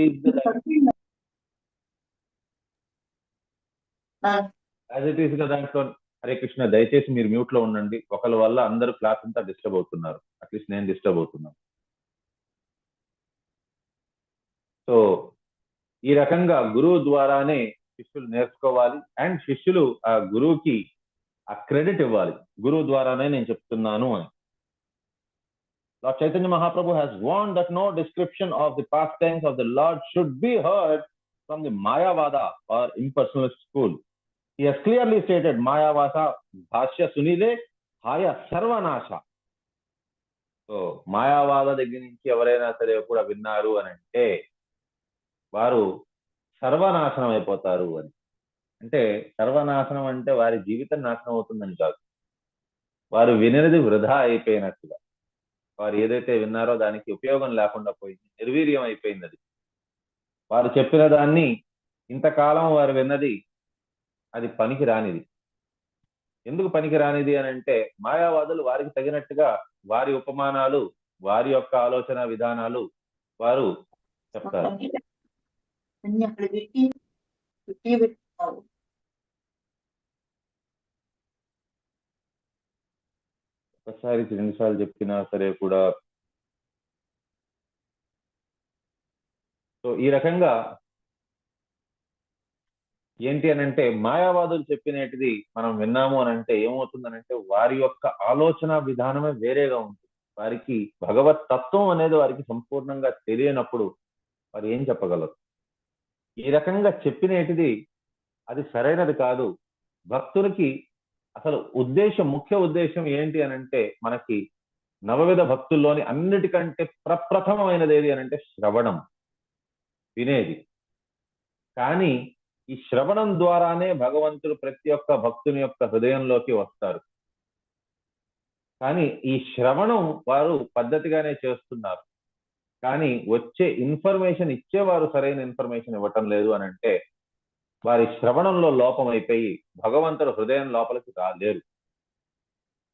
ఈస్ గా దాంట్లో, హరే కృష్ణ దయచేసి మీరు మ్యూట్ లో ఉండండి, ఒకళ్ళ వల్ల అందరూ క్లాస్ అంతా డిస్టర్బ్ అవుతున్నారు, అట్లీస్ట్ నేను డిస్టర్బ్ అవుతున్నాను. సో ఈ రకంగా గురువు ద్వారానే శిష్యులు నేర్చుకోవాలి, అండ్ శిష్యులు ఆ గురువుకి ఆ క్రెడిట్ ఇవ్వాలి, గురువు ద్వారానే నేను చెప్తున్నాను అని. Lord Chaitanya Mahaprabhu has warned that no description of the pastimes of the Lord should be heard from the Mayavada or impersonalist school. He has clearly stated, Mayavada bhashya sunile haya sarvanasha. So Mayavada దగ్గర నుంచి ఎవరైనా సరే కూడా విన్నారు అని అంటే వారు సర్వనాశనం అయిపోతారు అని. అంటే సర్వనాశనం అంటే వారి జీవితం నాశనం అవుతుందని కాదు, వారు వినినది వృధా అయిపోయినట్టుగా, వారు ఏదైతే విన్నారో దానికి ఉపయోగం లేకుండా పోయింది, నిర్వీర్యం అయిపోయింది. అది వారు చెప్పిన దాన్ని ఇంతకాలం వారు విన్నది అది పనికి రానిది. ఎందుకు పనికి రానిది అని అంటే మాయావాదులు వారికి తగినట్టుగా వారి ఉపమానాలు, వారి యొక్క ఆలోచన విధానాలు వారు చెప్తారు. ఒకసారి రెండుసార్లు చెప్పినా సరే కూడా. సో ఈ రకంగా ఏంటి అని అంటే మాయావాదులు చెప్పినటిది మనం విన్నాము అని అంటే ఏమవుతుందనంటే వారి యొక్క ఆలోచన విధానమే వేరేగా ఉంటుంది. వారికి భగవత్ తత్వం అనేది వారికి సంపూర్ణంగా తెలియనప్పుడు వారు ఏం చెప్పగలరు. ఈ రకంగా చెప్పినటిది అది సరైనది కాదు. భక్తునికి అసలు ముఖ్య ఉద్దేశం ఏంటి అని అంటే మనకి నవవిధ భక్తుల్లోని అన్నిటికంటే ప్రప్రథమమైనది ఏది అని అంటే శ్రవణం, వినేది. కానీ ఈ శ్రవణం ద్వారానే భగవంతుడు ప్రతి ఒక్క భక్తుని యొక్క హృదయంలోకి వస్తారు. కానీ ఈ శ్రవణం వారు పద్ధతిగానే చేస్తున్నారు, కానీ వచ్చే ఇన్ఫర్మేషన్ ఇచ్చేవారు సరైన ఇన్ఫర్మేషన్ ఇవ్వటం లేదు అని అంటే వారి శ్రవణంలో లోపం అయిపోయి భగవంతుడు హృదయం లోపలికి రాలేరు.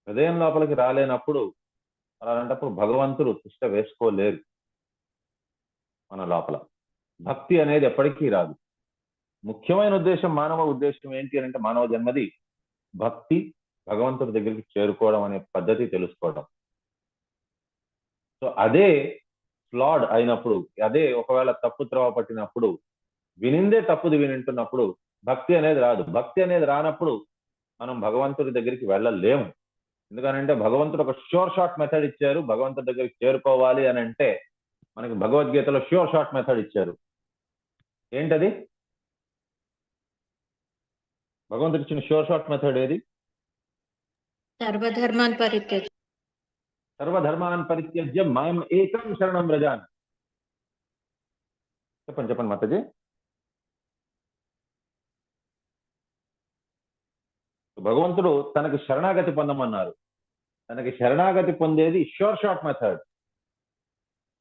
హృదయం లోపలికి రాలేనప్పుడు అలాంటప్పుడు భగవంతుడు తిష్ట వేసుకోలేరు. మన లోపల భక్తి అనేది ఎప్పటికీ రాదు. ముఖ్యమైన ఉద్దేశం, మానవ ఉద్దేశం ఏంటి అని అంటే మానవ జన్మది భక్తి భగవంతుడి దగ్గరికి చేరుకోవడం అనే పద్ధతి తెలుసుకోవడం. సో అదే ఫ్లాడ్ అయినప్పుడు, అదే ఒకవేళ తప్పు త్రోవ పట్టినప్పుడు, వినిందే తప్పుది వినింటున్నప్పుడు భక్తి అనేది రాదు. భక్తి అనేది రానప్పుడు మనం భగవంతుడి దగ్గరికి వెళ్ళలేము. ఎందుకనంటే భగవంతుడు ఒక ష్యూర్ షార్ట్ మెథడ్ ఇచ్చారు. భగవంతుడి దగ్గరికి చేరుకోవాలి అని అంటే మనకి భగవద్గీతలో ష్యూర్ షార్ట్ మెథడ్ ఇచ్చారు. ఏంటది? భగవంతుడు ఇచ్చిన ష్యూర్ షార్ట్ మెథడ్ ఏది? సర్వధర్మాన్ పరిత్యజ్య సర్వధర్మాన్ పరిత్యజ్య మాం ఏకం శరణం వ్రజామి. చెప్పండి మాతాజీ. భగవంతుడు తనకి శరణాగతి పొందమన్నారు. తనకి శరణాగతి పొందేది ష్యూర్ షార్ట్ మెథడ్.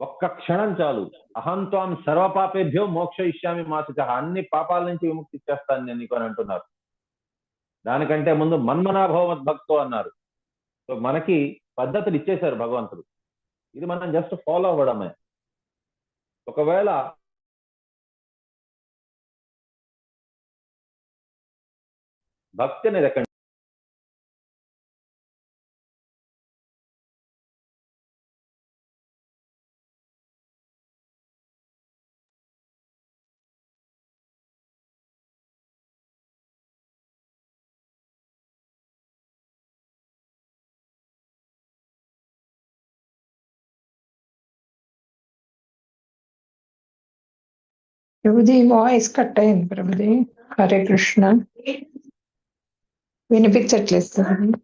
ఒక్క క్షణం చాలు. అహంత్వాం సర్వపాపేభ్యో మోక్షయిష్యామి మా శుచః. అన్ని పాపాల నుంచి విముక్తి ఇచ్చేస్తాను నేను నీకు అని అంటున్నారు. దానికంటే ముందు మన్మనాభవ మద్భక్తో అన్నారు. సో మనకి పద్ధతులు ఇచ్చేశారు భగవంతుడు. ఇది మనం జస్ట్ ఫాలో అవ్వడమే. ఒకవేళ భక్తి అనేది ఎక్కడ ప్రభుజీ వాయిస్ కట్ అయింది ప్రభుజీ. హరే కృష్ణ. వినిపించట్లేదు ప్రభుజీ.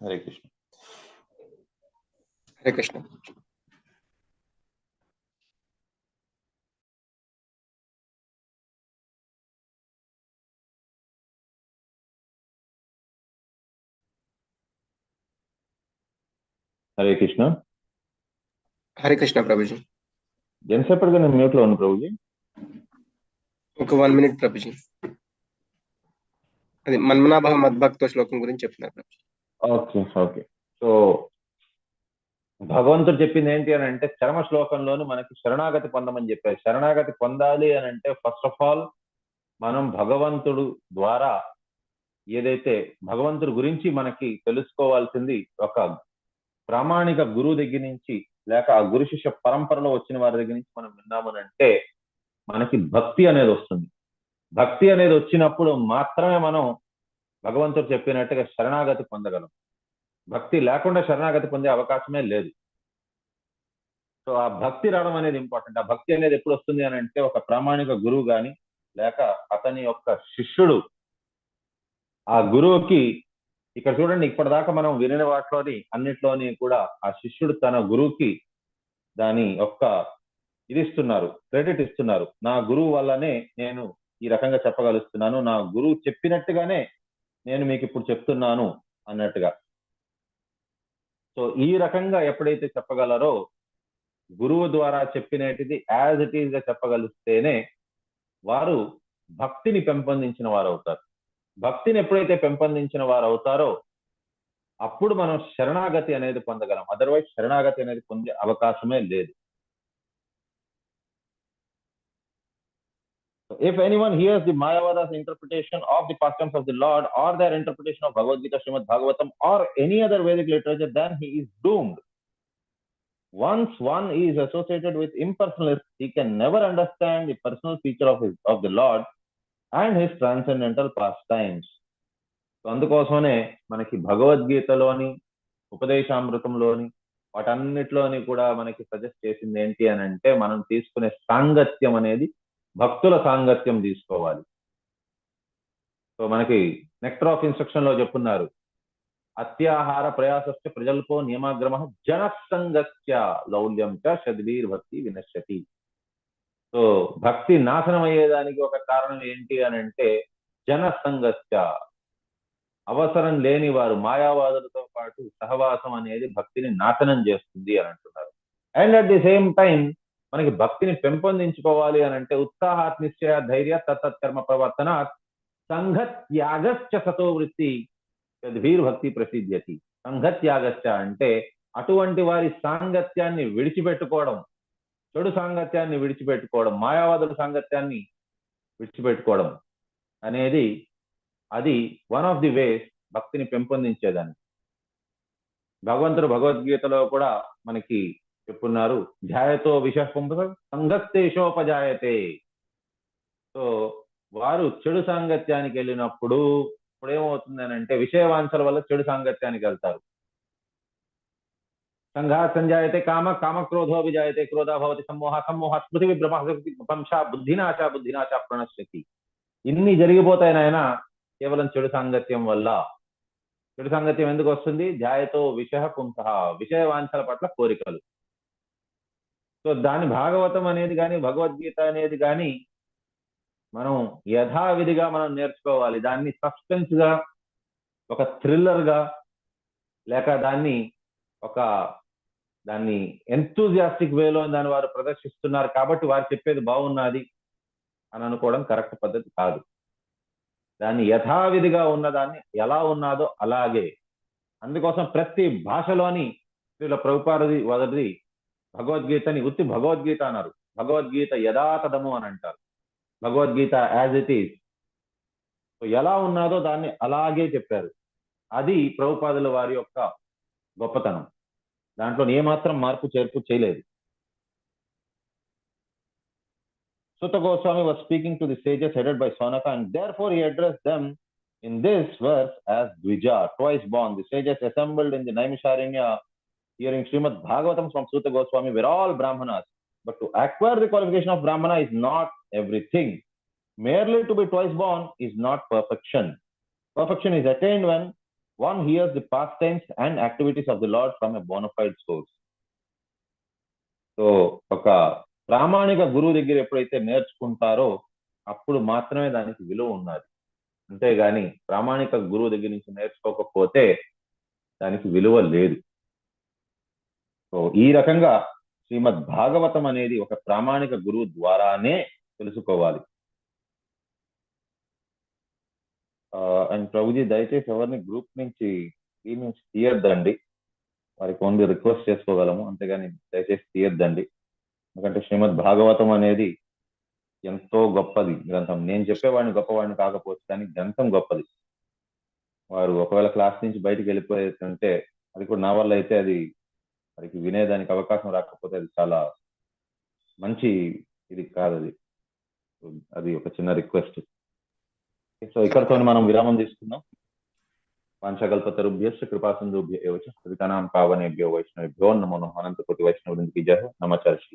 హరే కృష్ణ. హరే కృష్ణ. హరే కృష్ణ. హరే కృష్ణ ప్రభుజీ. ఎంతసేపటిగా నేను మ్యూట్ లో ఉన్నాను ప్రభుజీ? ఒక 1 minute ప్రభుజీ. అది మన్మనాభవ మద్భక్తో శ్లోకం గురించి చెప్తున్నారు ప్రభుజీ. ఓకే. సో భగవంతుడు చెప్పింది ఏంటి అని అంటే చరమ శ్లోకంలోనూ మనకి శరణాగతి పొందమని చెప్పారు. శరణాగతి పొందాలి అని అంటే ఫస్ట్ ఆఫ్ ఆల్ మనం భగవంతుడు ద్వారా ఏదైతే భగవంతుడి గురించి మనకి తెలుసుకోవాల్సింది ఒక ప్రామాణిక గురువు దగ్గర నుంచి, లేక ఆ గురు శిష్య పరంపరలో వచ్చిన వారి దగ్గర నుంచి మనం విన్నామనంటే మనకి భక్తి అనేది వస్తుంది. భక్తి అనేది వచ్చినప్పుడు మాత్రమే మనం భగవంతుడు చెప్పినట్టుగా శరణాగతి పొందగలం. భక్తి లేకుండా శరణాగతి పొందే అవకాశమే లేదు. సో ఆ భక్తి రావడం అనేది ఇంపార్టెంట్. ఆ భక్తి అనేది ఎప్పుడు వస్తుంది అని అంటే ఒక ప్రామాణిక గురువు గాని లేక అతని యొక్క శిష్యుడు ఆ గురువుకి, ఇక్కడ చూడండి ఇప్పటిదాకా మనం వినిన వాటిలోని అన్నిట్లోని కూడా ఆ శిష్యుడు తన గురువుకి దాని యొక్క ఇది ఇస్తున్నారు, క్రెడిట్ ఇస్తున్నారు. నా గురువు వల్లనే నేను ఈ రకంగా చెప్పగలుగుతున్నాను, నా గురువు చెప్పినట్టుగానే నేను మీకు ఇప్పుడు చెప్తున్నాను అన్నట్టుగా. సో ఈ రకంగా ఎప్పుడైతే చెప్పగలరో, గురువు ద్వారా చెప్పినటిది యాజ్ ఇట్ ఈజ్ గా చెప్పగలిస్తేనే వారు భక్తిని పెంపొందించిన వారు అవుతారు. భక్తిని ఎప్పుడైతే పెంపొందించిన వారు అవుతారో అప్పుడు మనం శరణాగతి అనేది పొందగలం. అదర్వైజ్ శరణాగతి అనేది పొందే అవకాశమే లేదు. If anyone hears the Mayavada's interpretation of the pastimes of the Lord or their interpretation of Bhagavad Gita, Srimad Bhagavatam or any other Vedic literature, then he is doomed. Once one is associated with impersonalists, he can never understand the personal feature of the Lord and his transcendental pastimes. So అందుకోసమనే మనకి భగవద్గీతలోని ఉపదేశామృతంలోని వాటన్నిటిలోని కూడా మనకి suggest చేసింది ఏంటి అని అంటే మనం తీసుకునే సాంగత్యం అనేది భక్తుల సాంగత్యం తీసుకోవాలి. సో మనకి నెక్టర్ ఆఫ్ ఇన్స్ట్రక్షన్ లో చెప్పున్నారు, అత్యాహార ప్రయాసస్య ప్రజల్పో నియమాగ్రమ జనసంగస్య లౌల్యం చ షద్వీర్భక్తి వినశ్యతి. సో భక్తి నాశనం అయ్యేదానికి ఒక కారణం ఏంటి అని అంటే జనసంగస్య, అవసరం లేని వారు మాయావాదులతో పాటు సహవాసం అనేది భక్తిని నాశనం చేస్తుంది అని అంటున్నారు. And at the same time మనకి భక్తిని పెంపొందించుకోవాలి అని అంటే ఉత్సాహాత్ నిశ్చయ ధైర్య తత్తత్కర్మ ప్రవర్తనాత్ సంఘత్యాగశ్చ సతో వృత్తి భక్తి ప్రసిద్ధ్యతి. సంఘత్యాగశ్చ అంటే అటువంటి వారి సాంగత్యాన్ని విడిచిపెట్టుకోవడం, చెడు సాంగత్యాన్ని విడిచిపెట్టుకోవడం, మాయావాదుల సాంగత్యాన్ని విడిచిపెట్టుకోవడం అనేది అది వన్ ఆఫ్ ది వేస్ భక్తిని పెంపొందించేదాన్ని. భగవంతుడు భగవద్గీతలో కూడా మనకి చెప్పున్నారు, ధ్యాయతో విషపుంస సంగస్తేషోపజాయతే. సో వారు చెడు సాంగత్యానికి వెళ్ళినప్పుడు ఇప్పుడు ఏమవుతుంది అని అంటే విషయవాంఛల వల్ల చెడు సాంగత్యానికి వెళ్తారు. సంఘా సంజాయతే కామ, కామ క్రోధో విజాయతే, క్రోధ భవతి సమ్మోహ, సమ్మోహ స్మృతి విభ్రమ, వంశ బుద్ధినాశ, బుద్ధినాశ ప్రణశ్యతి. ఇన్ని జరిగిపోతాయి నాయన కేవలం చెడు సాంగత్యం వల్ల. చెడు సాంగత్యం ఎందుకు వస్తుంది? ధ్యాయతో విషయ పుంస, విషయవాంఛల పట్ల కోరికలు. సో దాని భాగవతం అనేది కానీ భగవద్గీత అనేది కానీ మనం యథావిధిగా మనం నేర్చుకోవాలి. దాన్ని సస్పెన్స్ గా, ఒక థ్రిల్లర్ గా, లేక దాన్ని ఎంతూజియాస్టిక్ వేలో దాన్ని వారు ప్రదర్శిస్తున్నారు కాబట్టి వారు చెప్పేది బాగున్నది అని అనుకోవడం కరెక్ట్ పద్ధతి కాదు. దాన్ని యథావిధిగా ఉన్నదాన్ని ఎలా ఉన్నాదో అలాగే. అందుకోసం ప్రతి భాషలోని శ్రీల ప్రభుపాదుడి వదది భగవద్గీతని ఉత్తి భగవద్గీత అన్నారు, భగవద్గీత యథాతథము అని అంటారు. భగవద్గీత యాజ్ ఇట్ ఈజ్, ఎలా ఉన్నాదో దాన్ని అలాగే చెప్పారు. అది ప్రభుపాదుల వారి యొక్క గొప్పతనం. దాంట్లో ఏమాత్రం మార్పు చేర్పు చేయలేదు. Sutta Goswami was speaking to the sages headed by Saunaka, and therefore he addressed them in this verse as Dvija, twice born. The sages assembled in the Naimisharanya hearing Srimad Bhagavatam from Sutta Goswami were all Brahmanas. But to acquire the qualification of Brahmana is not everything. Merely to be twice born is not perfection. Perfection is attained when one hears the pastimes and activities of the Lord from a bona fide source. So, ఒక ప్రామాణిక గురువు దగ్గర ఎప్పుడైతే నేర్చుకుంటారో అప్పుడు మాత్రమే దానికి విలువ ఉన్నది. అంతేగాని ప్రామాణిక గురువు దగ్గర నుంచి నేర్చుకోకపోతే దానికి విలువ లేదు. సో ఈ రకంగా శ్రీమద్ భాగవతం అనేది ఒక ప్రామాణిక గురువు ద్వారానే తెలుసుకోవాలి. అండ్ ప్రభుజీ దయచేసి ఎవరిని గ్రూప్ నుంచి తీయద్దండి, వారికి ఓన్లీ రిక్వెస్ట్ చేసుకోగలము, అంతేగాని దయచేసి తీయద్దండి. ఎందుకంటే శ్రీమద్ భాగవతం అనేది ఎంతో గొప్పది గ్రంథం. నేను చెప్పేవాడిని గొప్పవాడిని కాకపోవచ్చు, కానీ గ్రంథం గొప్పది. వారు ఒకవేళ క్లాస్ నుంచి బయటకు వెళ్ళిపోయేటంటే అది కూడా నా వల్ల అయితే అది వారికి వినేదానికి అవకాశం రాకపోతే అది చాలా మంచి ఇది కాదు. అది ఒక చిన్న రిక్వెస్ట్. సో ఇక్కడతో మనం విరామం తీసుకుందాం. వాంఛకల్పతరుభ్యశ్చ కృపాసింధుభ్యో చ పతితానాం పావనేభ్యో వైష్ణవేభ్యో నమో నమః. అనంత కోటి వైష్ణవునికి జయ. నమాచార్య.